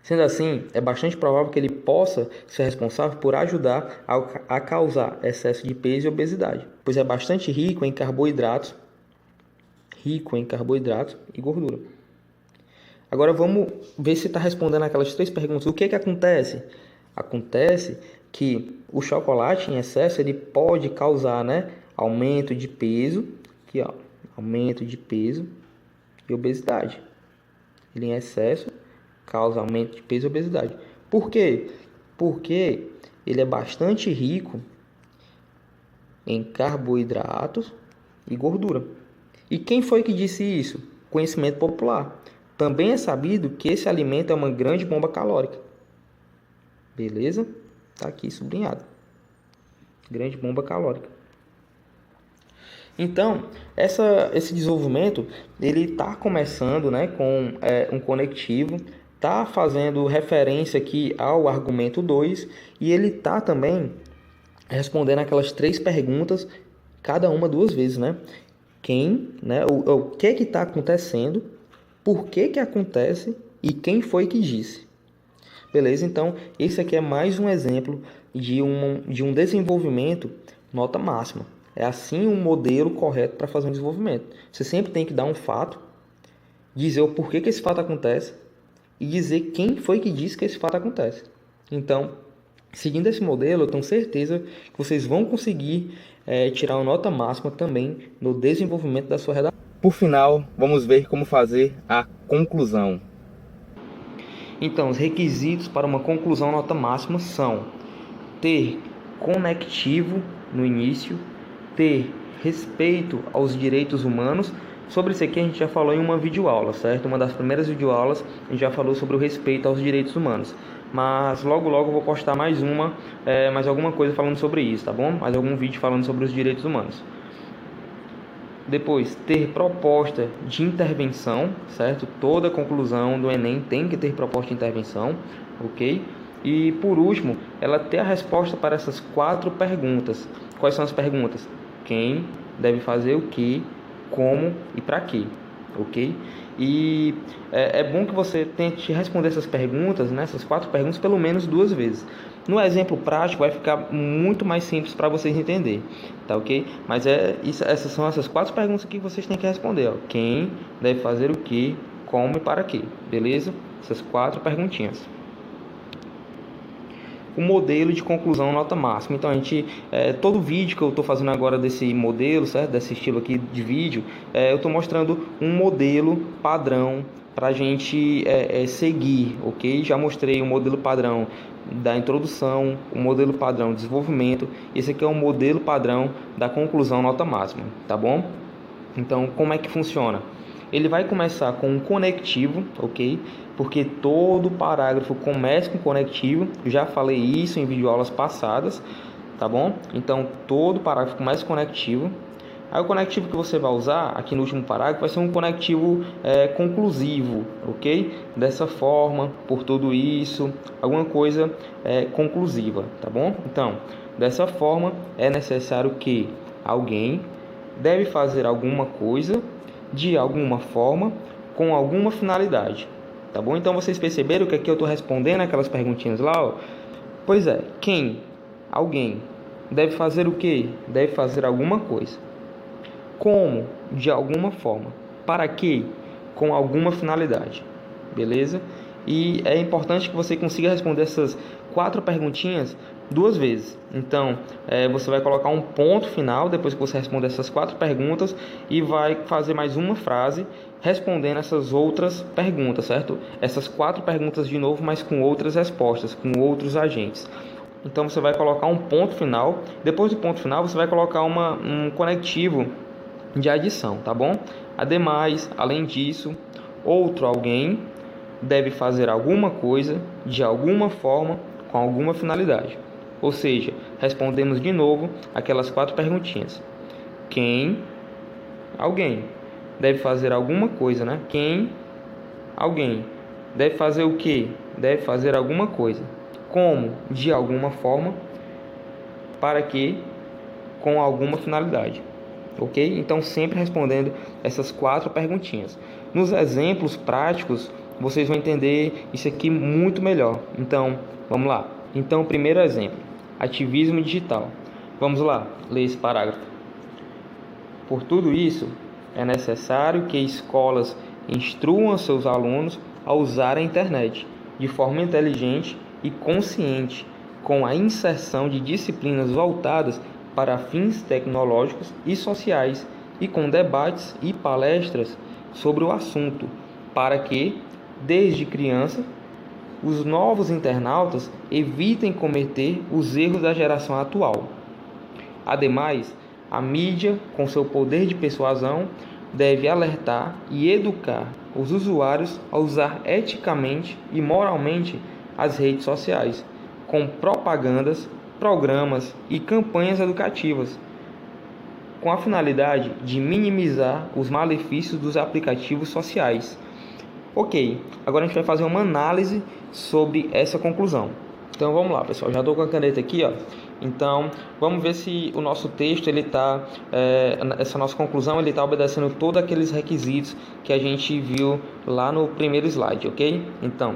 Sendo assim, é bastante provável que ele possa ser responsável por ajudar a causar excesso de peso e obesidade, pois é bastante rico em carboidratos e gordura. Agora vamos ver se está respondendo aquelas três perguntas. O que acontece? Acontece que o chocolate em excesso ele pode causar, né, aumento de peso, aqui ó, aumento de peso e obesidade. Ele em excesso causa aumento de peso e obesidade. Por quê? Porque ele é bastante rico em carboidratos e gordura. E quem foi que disse isso? Conhecimento popular. Também é sabido que esse alimento é uma grande bomba calórica. Beleza? Tá aqui sublinhado. Grande bomba calórica. Então, esse desenvolvimento ele está começando, né, com um conectivo, está fazendo referência aqui ao argumento 2 e ele está também respondendo aquelas três perguntas, cada uma duas vezes, né? Quem, né, o que está acontecendo, por que acontece e quem foi que disse. Beleza? Então, esse aqui é mais um exemplo de um desenvolvimento nota máxima. É assim um modelo correto para fazer um desenvolvimento. Você sempre tem que dar um fato, dizer o porquê que esse fato acontece e dizer quem foi que disse que esse fato acontece. Então, seguindo esse modelo, eu tenho certeza que vocês vão conseguir tirar uma nota máxima também no desenvolvimento da sua redação. Por final, vamos ver como fazer a conclusão. Então, os requisitos para uma conclusão nota máxima são ter conectivo no início, ter respeito aos direitos humanos. Sobre isso aqui a gente já falou em uma videoaula, certo? Uma das primeiras videoaulas a gente já falou sobre o respeito aos direitos humanos. Mas logo eu vou postar mais alguma coisa falando sobre isso, tá bom? Mais algum vídeo falando sobre os direitos humanos. Depois, ter proposta de intervenção, certo? Toda conclusão do Enem tem que ter proposta de intervenção, ok? E por último, ela ter a resposta para essas 4 perguntas. Quais são as perguntas? Quem deve fazer o que, como e para quê, ok? E é bom que você tente responder essas perguntas, né, essas 4 perguntas, pelo menos 2 vezes. No exemplo prático vai ficar muito mais simples para vocês entenderem, tá ok? Mas essas são essas 4 perguntas que vocês têm que responder, ó. Quem deve fazer o que, como e para quê, beleza? Essas 4 perguntinhas. O modelo de conclusão nota máxima. Então todo vídeo que eu estou fazendo agora desse modelo, certo? Desse estilo aqui de vídeo, eu estou mostrando um modelo padrão para a gente seguir, ok? Já mostrei o modelo padrão da introdução, o modelo padrão de desenvolvimento. Esse aqui é o modelo padrão da conclusão nota máxima, tá bom? Então, como é que funciona? Ele vai começar com um conectivo, ok? Porque todo parágrafo começa com conectivo. Eu já falei isso em videoaulas passadas, tá bom? Então, todo parágrafo começa com conectivo. Aí o conectivo que você vai usar aqui no último parágrafo vai ser um conectivo conclusivo, ok? Dessa forma, por tudo isso, alguma coisa conclusiva, tá bom? Então, dessa forma, é necessário que alguém deve fazer alguma coisa de alguma forma, com alguma finalidade, tá bom? Então vocês perceberam que aqui eu estou respondendo aquelas perguntinhas lá, ó. Pois é, quem? Alguém. Deve fazer o quê? Deve fazer alguma coisa. Como? De alguma forma. Para quê? Com alguma finalidade, beleza? E é importante que você consiga responder essas 4 perguntinhas 2 vezes. Então, você vai colocar um ponto final depois que você responder essas 4 perguntas e vai fazer mais uma frase respondendo essas outras perguntas, certo? Essas 4 perguntas de novo, mas com outras respostas, com outros agentes. Então, você vai colocar um ponto final. Depois do ponto final, você vai colocar um conectivo de adição, tá bom? Ademais, além disso, outro alguém deve fazer alguma coisa de alguma forma com alguma finalidade. Ou seja, respondemos de novo aquelas 4 perguntinhas. Quem? Alguém. Deve fazer alguma coisa, né? Quem? Alguém. Deve fazer o quê? Deve fazer alguma coisa. Como? De alguma forma. Para quê? Com alguma finalidade. Ok? Então, sempre respondendo essas 4 perguntinhas. Nos exemplos práticos, vocês vão entender isso aqui muito melhor. Então, vamos lá. Então, primeiro exemplo. Ativismo digital. Vamos lá, ler esse parágrafo. Por tudo isso, é necessário que escolas instruam seus alunos a usar a internet de forma inteligente e consciente, com a inserção de disciplinas voltadas para fins tecnológicos e sociais e com debates e palestras sobre o assunto, para que, desde criança, os novos internautas evitem cometer os erros da geração atual. Ademais, a mídia, com seu poder de persuasão, deve alertar e educar os usuários a usar eticamente e moralmente as redes sociais, com propagandas, programas e campanhas educativas, com a finalidade de minimizar os malefícios dos aplicativos sociais. Ok, agora a gente vai fazer uma análise sobre essa conclusão. Então vamos lá, pessoal, já estou com a caneta aqui, ó. Então vamos ver se o nosso texto, essa nossa conclusão, ele está obedecendo todos aqueles requisitos que a gente viu lá no primeiro slide, ok? Então,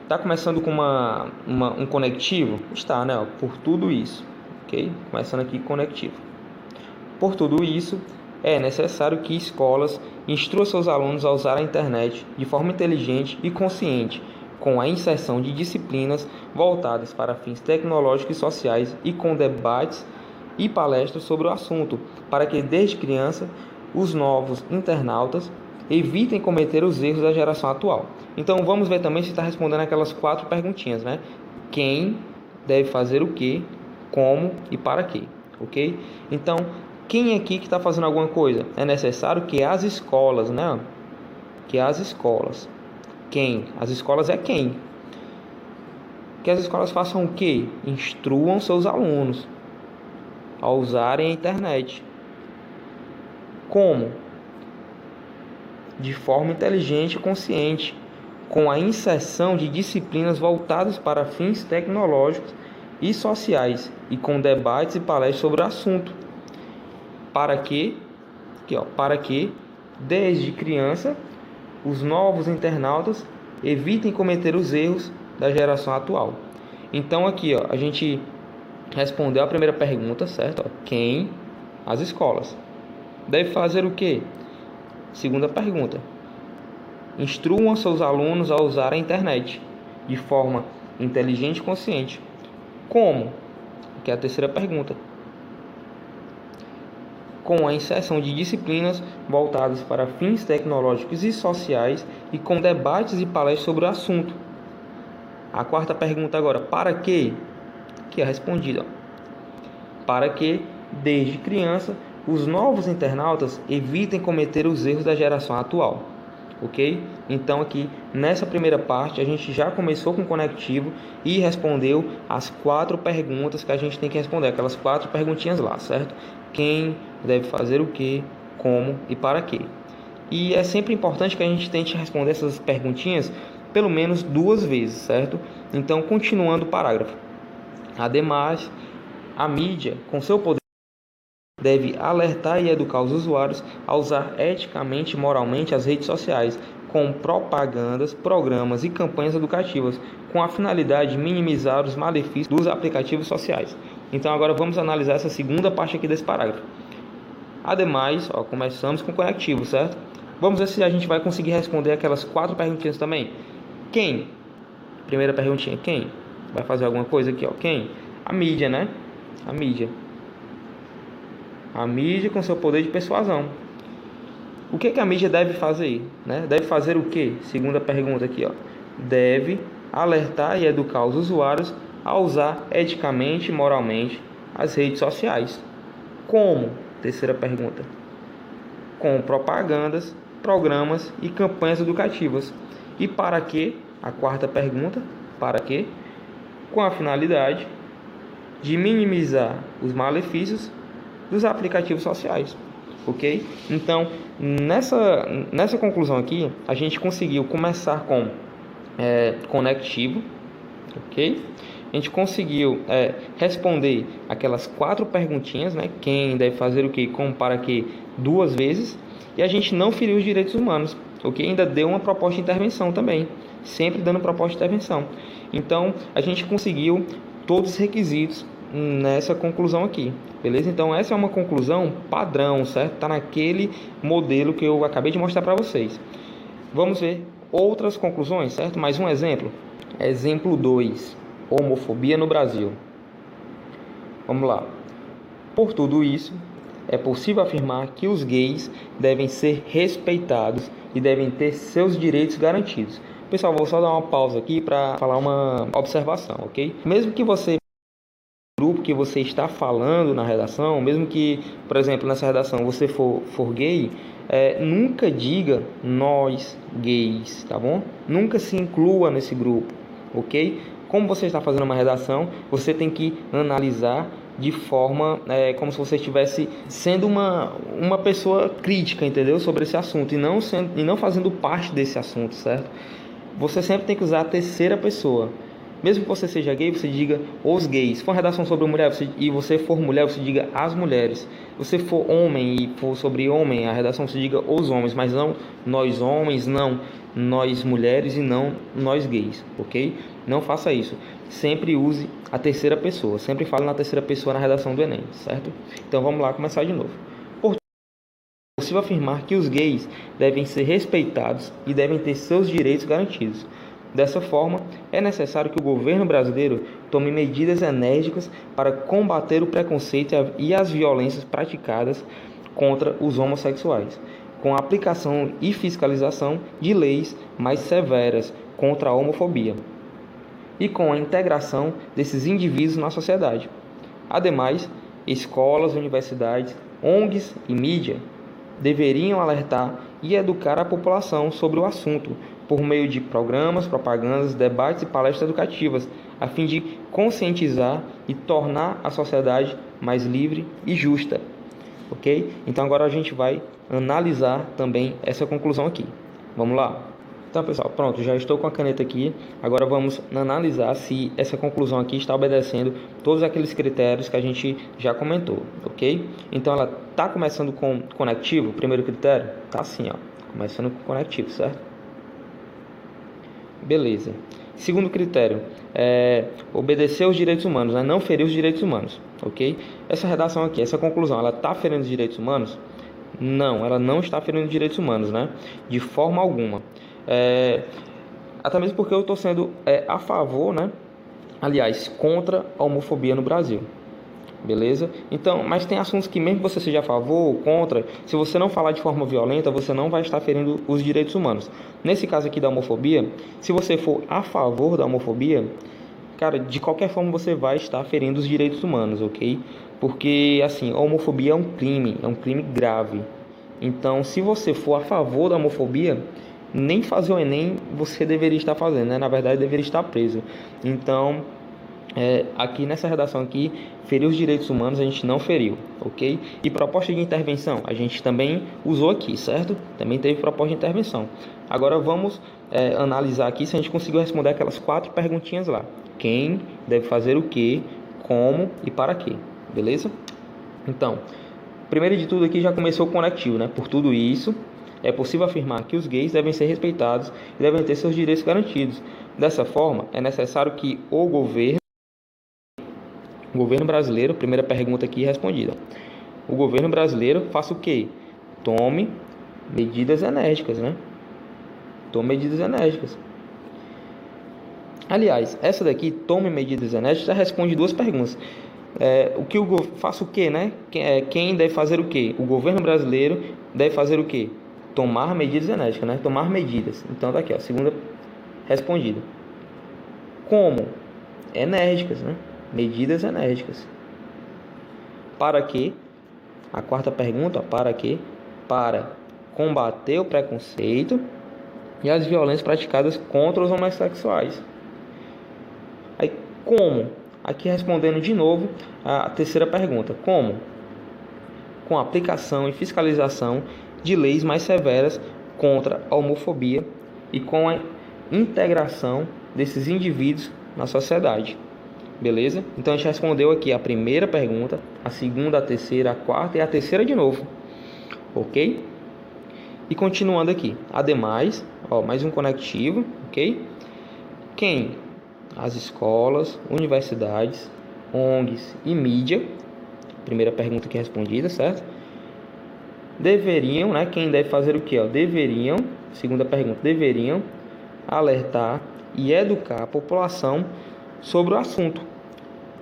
está começando com um conectivo? Está, né? Ó, por tudo isso, ok? Começando aqui conectivo. Por tudo isso, é necessário que escolas instruam seus alunos a usar a internet de forma inteligente e consciente, com a inserção de disciplinas voltadas para fins tecnológicos e sociais e com debates e palestras sobre o assunto, para que desde criança os novos internautas evitem cometer os erros da geração atual. Então vamos ver também se está respondendo aquelas 4 perguntinhas, né? Quem deve fazer o que, como e para quê, ok? Então, quem aqui que está fazendo alguma coisa? É necessário que as escolas, né? Que as escolas. Quem? As escolas é quem? Que as escolas façam o quê? Instruam seus alunos a usarem a internet. Como? De forma inteligente e consciente, com a inserção de disciplinas voltadas para fins tecnológicos e sociais e com debates e palestras sobre o assunto. Para que, para que, desde criança, os novos internautas evitem cometer os erros da geração atual. Então aqui, a gente respondeu a primeira pergunta, certo? Quem? As escolas. Deve fazer o quê? Segunda pergunta. Instruam seus alunos a usar a internet de forma inteligente e consciente. Como? Que é a terceira pergunta. Com a inserção de disciplinas voltadas para fins tecnológicos e sociais e com debates e palestras sobre o assunto. A quarta pergunta agora, para quê? Que é respondida. Para que, desde criança, os novos internautas evitem cometer os erros da geração atual. Ok? Então aqui, nessa primeira parte, a gente já começou com o conectivo e respondeu as 4 perguntas que a gente tem que responder. Aquelas 4 perguntinhas lá, certo? Quem deve fazer o que, como e para quê. E é sempre importante que a gente tente responder essas perguntinhas pelo menos 2 vezes, certo? Então, continuando o parágrafo. Ademais, a mídia, com seu poder, deve alertar e educar os usuários a usar eticamente e moralmente as redes sociais, com propagandas, programas e campanhas educativas, com a finalidade de minimizar os malefícios dos aplicativos sociais. Então agora vamos analisar essa segunda parte aqui desse parágrafo. Ademais, começamos com o conectivo, certo? Vamos ver se a gente vai conseguir responder aquelas 4 perguntinhas também. Quem? Primeira perguntinha, quem? Vai fazer alguma coisa aqui, Quem? A mídia, né? A mídia. A mídia com seu poder de persuasão. O que a mídia deve fazer? Né? Deve fazer o quê? Segunda pergunta aqui, Deve alertar e educar os usuários a usar eticamente e moralmente as redes sociais. Como? Terceira pergunta. Com propagandas, programas e campanhas educativas. E para quê? A quarta pergunta. Para quê? Com a finalidade de minimizar os malefícios dos aplicativos sociais, ok? Então, nessa conclusão aqui, a gente conseguiu começar com conectivo, ok? A gente conseguiu responder aquelas 4 perguntinhas, né? Quem deve fazer o que, como, para que, 2 vezes, e a gente não feriu os direitos humanos, ok? Ainda deu uma proposta de intervenção também, sempre dando proposta de intervenção. Então, a gente conseguiu todos os requisitos nessa conclusão aqui, beleza? Então essa é uma conclusão padrão, certo? Tá naquele modelo que eu acabei de mostrar para vocês. Vamos ver outras conclusões, certo? Mais um exemplo. Exemplo 2. Homofobia no Brasil. Vamos lá. Por tudo isso, é possível afirmar que os gays devem ser respeitados e devem ter seus direitos garantidos. Pessoal, vou só dar uma pausa aqui para falar uma observação, ok? Mesmo que você grupo que você está falando na redação, mesmo que, por exemplo, nessa redação você for gay, nunca diga nós gays, tá bom? Nunca se inclua nesse grupo, ok? Como você está fazendo uma redação, você tem que analisar de forma como se você estivesse sendo uma pessoa crítica, entendeu? Sobre esse assunto e não fazendo parte desse assunto, certo? Você sempre tem que usar a terceira pessoa. Mesmo que você seja gay, você diga os gays. Se for uma redação sobre mulher e você for mulher, você diga as mulheres. Se você for homem e for sobre homem, a redação você diga os homens, mas não nós homens, não nós mulheres e não nós gays, ok? Não faça isso. Sempre use a terceira pessoa. Sempre fale na terceira pessoa na redação do Enem, certo? Então vamos lá começar de novo. É possível afirmar que os gays devem ser respeitados e devem ter seus direitos garantidos. Dessa forma, é necessário que o governo brasileiro tome medidas enérgicas para combater o preconceito e as violências praticadas contra os homossexuais, com a aplicação e fiscalização de leis mais severas contra a homofobia e com a integração desses indivíduos na sociedade. Ademais, escolas, universidades, ONGs e mídia deveriam alertar e educar a população sobre o assunto, por meio de programas, propagandas, debates e palestras educativas, a fim de conscientizar e tornar a sociedade mais livre e justa. Ok? Então agora a gente vai analisar também essa conclusão aqui. Vamos lá? Então, pessoal, pronto, já estou com a caneta aqui. Agora vamos analisar se essa conclusão aqui está obedecendo todos aqueles critérios que a gente já comentou, ok? Então, ela está começando com conectivo, primeiro critério? Tá assim, ó, começando com conectivo, certo? Beleza. Segundo critério, obedecer aos direitos humanos, né? Não ferir os direitos humanos, ok? Essa redação aqui, essa conclusão, ela está ferindo os direitos humanos? Não, ela não está ferindo os direitos humanos, né? De forma alguma. Até mesmo porque eu estou sendo a favor, né? Aliás, contra a homofobia no Brasil. Beleza? Então, mas tem assuntos que mesmo que você seja a favor ou contra, se você não falar de forma violenta, você não vai estar ferindo os direitos humanos. Nesse caso aqui da homofobia, se você for a favor da homofobia, cara, de qualquer forma você vai estar ferindo os direitos humanos, ok? Porque, assim, a homofobia é um crime grave. Então, se você for a favor da homofobia, nem fazer o Enem você deveria estar fazendo, né? Na verdade, deveria estar preso. Então, aqui nessa redação aqui, ferir os direitos humanos a gente não feriu, ok? E proposta de intervenção, a gente também usou aqui, certo? Também teve proposta de intervenção. Agora vamos analisar aqui se a gente conseguiu responder aquelas 4 perguntinhas lá. Quem deve fazer o que, como e para quê, beleza? Então, primeiro de tudo aqui já começou o conectivo, né? Por tudo isso, é possível afirmar que os gays devem ser respeitados e devem ter seus direitos garantidos. Dessa forma, é necessário que o governo brasileiro, primeira pergunta aqui respondida. O governo brasileiro faça o quê? Tome medidas enérgicas, né? Tome medidas enérgicas. Aliás, essa daqui, tome medidas enérgicas, já responde 2 perguntas. Faça o quê, né? Quem deve fazer o quê? O governo brasileiro deve fazer o quê? Tomar medidas enérgicas, né? Tomar medidas. Então, tá aqui, ó, segunda respondida. Como? Enérgicas, né? Medidas enérgicas. Para quê? A 4ª pergunta, ó, para quê? Para combater o preconceito e as violências praticadas contra os homossexuais. Aí, como? Aqui respondendo de novo a 3ª pergunta. Como? Com a aplicação e fiscalização de leis mais severas contra a homofobia e com a integração desses indivíduos na sociedade. Beleza? Então a gente respondeu aqui a primeira pergunta, a segunda, a terceira, a 4ª e a 3ª de novo. Ok? E continuando aqui. Ademais, ó, mais um conectivo, ok? Quem? As escolas, universidades, ONGs e mídia. Primeira pergunta aqui respondida, certo? Deveriam, né? Quem deve fazer o quê? Ó? Deveriam, segunda pergunta, deveriam alertar e educar a população sobre o assunto.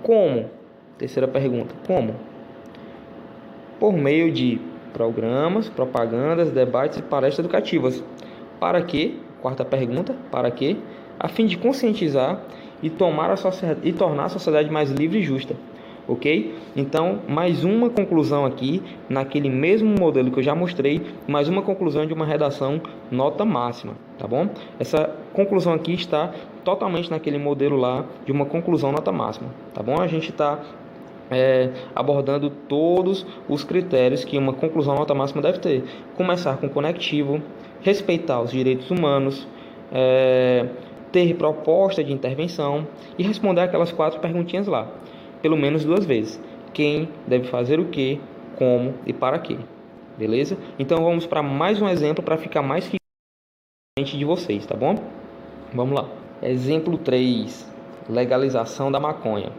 Como? Terceira pergunta, como? Por meio de programas, propagandas, debates e palestras educativas. Para quê? 4ª pergunta, para quê? A fim de conscientizar e tornar a sociedade mais livre e justa. Ok? Então, mais uma conclusão aqui, naquele mesmo modelo que eu já mostrei, mais uma conclusão de uma redação nota máxima, tá bom? Essa conclusão aqui está totalmente naquele modelo lá de uma conclusão nota máxima, tá bom? A gente está abordando todos os critérios que uma conclusão nota máxima deve ter. Começar com conectivo, respeitar os direitos humanos, ter proposta de intervenção e responder aquelas 4 perguntinhas lá. Pelo menos 2 vezes. Quem deve fazer o que, como e para quê. Beleza? Então vamos para mais um exemplo para ficar mais de vocês, tá bom? Vamos lá. Exemplo 3. Legalização da maconha.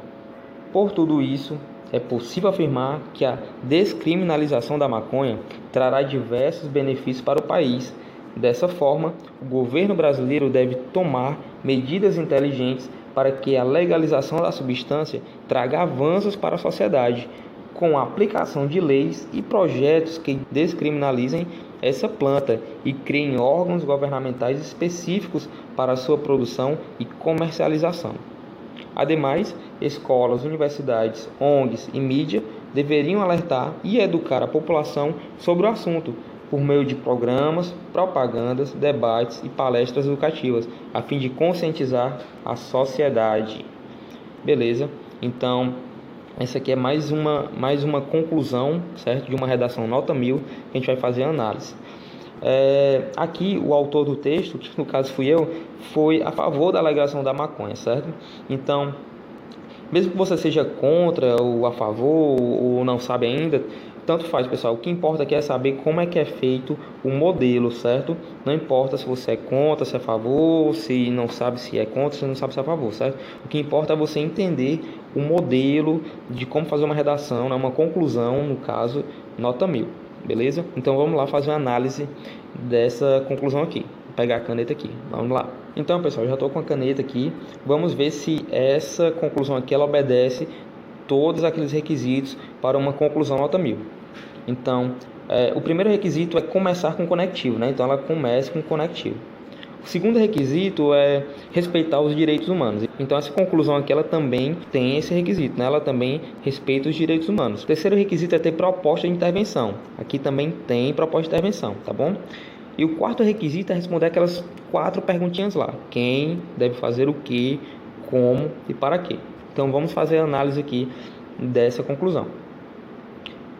Por tudo isso, é possível afirmar que a descriminalização da maconha trará diversos benefícios para o país. Dessa forma, o governo brasileiro deve tomar medidas inteligentes para que a legalização da substância traga avanços para a sociedade, com a aplicação de leis e projetos que descriminalizem essa planta e criem órgãos governamentais específicos para a sua produção e comercialização. Ademais, escolas, universidades, ONGs e mídia deveriam alertar e educar a população sobre o assunto, por meio de programas, propagandas, debates e palestras educativas, a fim de conscientizar a sociedade. Beleza? Então, essa aqui é mais uma conclusão, certo? De uma redação nota 1000, que a gente vai fazer a análise. Aqui o autor do texto, que no caso fui eu, foi a favor da legalização da maconha, certo? Então, mesmo que você seja contra ou a favor ou não sabe ainda, tanto faz, pessoal. O que importa aqui é saber como é que é feito o modelo, certo? Não importa se você é contra, se é a favor, se não sabe se é contra, se não sabe se é a favor, certo? O que importa é você entender o modelo de como fazer uma redação, né? Uma conclusão, no caso, nota 1000, beleza? Então vamos lá fazer uma análise dessa conclusão aqui. Vou pegar a caneta aqui, vamos lá. Então, pessoal, já estou com a caneta aqui. Vamos ver se essa conclusão aqui ela obedece todos aqueles requisitos para uma conclusão nota 1000. Então, o primeiro requisito é começar com conectivo, né? Então, ela começa com conectivo. O segundo requisito é respeitar os direitos humanos. Então, essa conclusão aqui, ela também tem esse requisito, né? Ela também respeita os direitos humanos. O terceiro requisito é ter proposta de intervenção. Aqui também tem proposta de intervenção, tá bom? E o quarto requisito é responder aquelas 4 perguntinhas lá. Quem deve fazer o que, como e para quê. Então, vamos fazer a análise aqui dessa conclusão.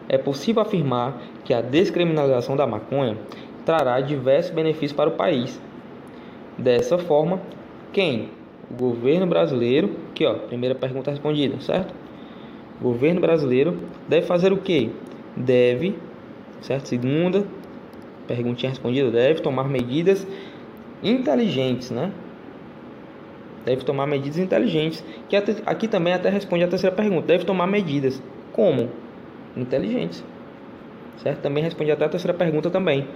É possível afirmar que a descriminalização da maconha trará diversos benefícios para o país. Dessa forma, quem? O governo brasileiro, aqui ó, primeira pergunta respondida, certo? O governo brasileiro deve fazer o quê? Deve, certo? Segunda perguntinha respondida, deve tomar medidas inteligentes, né? Deve tomar medidas inteligentes, que aqui também até responde a terceira pergunta. Deve tomar medidas. Como? Inteligentes. Certo? Também responde até a terceira pergunta também.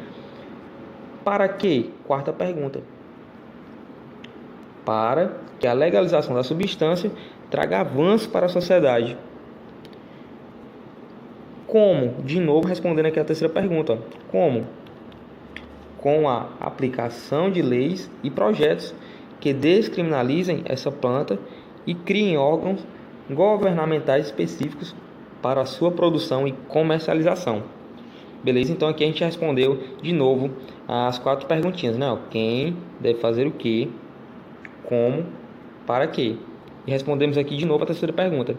Para quê? Quarta pergunta. Para que a legalização da substância traga avanço para a sociedade. Como? De novo, respondendo aqui a terceira pergunta. Como? Com a aplicação de leis e projetos que descriminalizem essa planta e criem órgãos governamentais específicos para a sua produção e comercialização. Beleza? Então aqui a gente respondeu de novo as 4 perguntinhas, né? Quem deve fazer o que, como, para quê. E respondemos aqui de novo a terceira pergunta.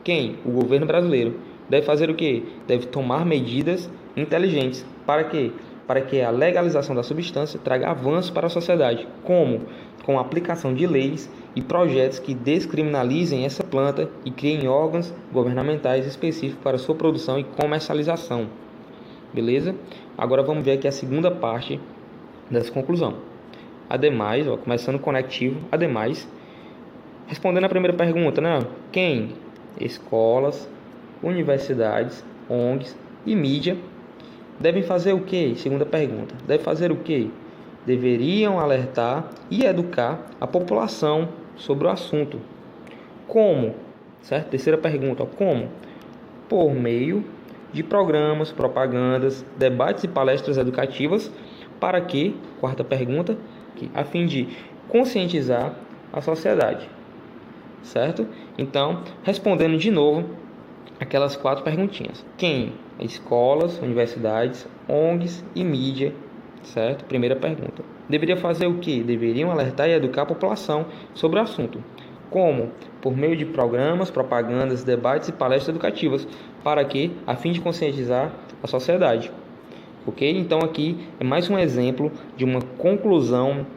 Quem? O governo brasileiro deve fazer o que? Deve tomar medidas inteligentes. Para quê? Para que a legalização da substância traga avanço para a sociedade. Como? Com a aplicação de leis e projetos que descriminalizem essa planta e criem órgãos governamentais específicos para sua produção e comercialização. Beleza? Agora vamos ver aqui a segunda parte dessa conclusão. Ademais, começando conectivo, ademais, respondendo a primeira pergunta, né? Quem? Escolas, universidades, ONGs e mídia devem fazer o quê? Segunda pergunta. Deve fazer o quê? Deveriam alertar e educar a população sobre o assunto. Como? Certo? Terceira pergunta. Como? Por meio de programas, propagandas, debates e palestras educativas. Para quê? Quarta pergunta. A fim de conscientizar a sociedade. Certo? Então, respondendo de novo aquelas 4 perguntinhas. Quem? Escolas, universidades, ONGs e mídia, certo? Primeira pergunta. Deveria fazer o quê? Deveriam alertar e educar a população sobre o assunto. Como? Por meio de programas, propagandas, debates e palestras educativas. Para quê? A fim de conscientizar a sociedade. Ok? Então aqui é mais um exemplo de uma conclusão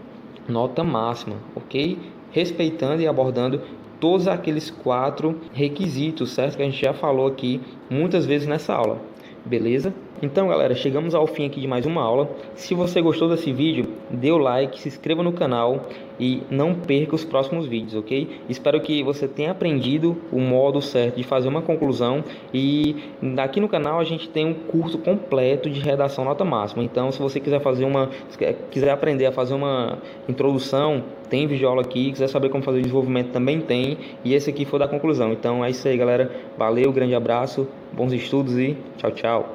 nota máxima, ok? Respeitando e abordando todos aqueles 4 requisitos, certo? Que a gente já falou aqui muitas vezes nessa aula, beleza? Então, galera, chegamos ao fim aqui de mais uma aula. Se você gostou desse vídeo, dê o like, se inscreva no canal e não perca os próximos vídeos, ok? Espero que você tenha aprendido o modo certo de fazer uma conclusão, e aqui no canal a gente tem um curso completo de redação nota máxima. Então, se você quiser aprender a fazer uma introdução, tem vídeo aula aqui. Quiser saber como fazer desenvolvimento, também tem. E esse aqui foi da conclusão. Então é isso aí, galera. Valeu, grande abraço, bons estudos e tchau, tchau.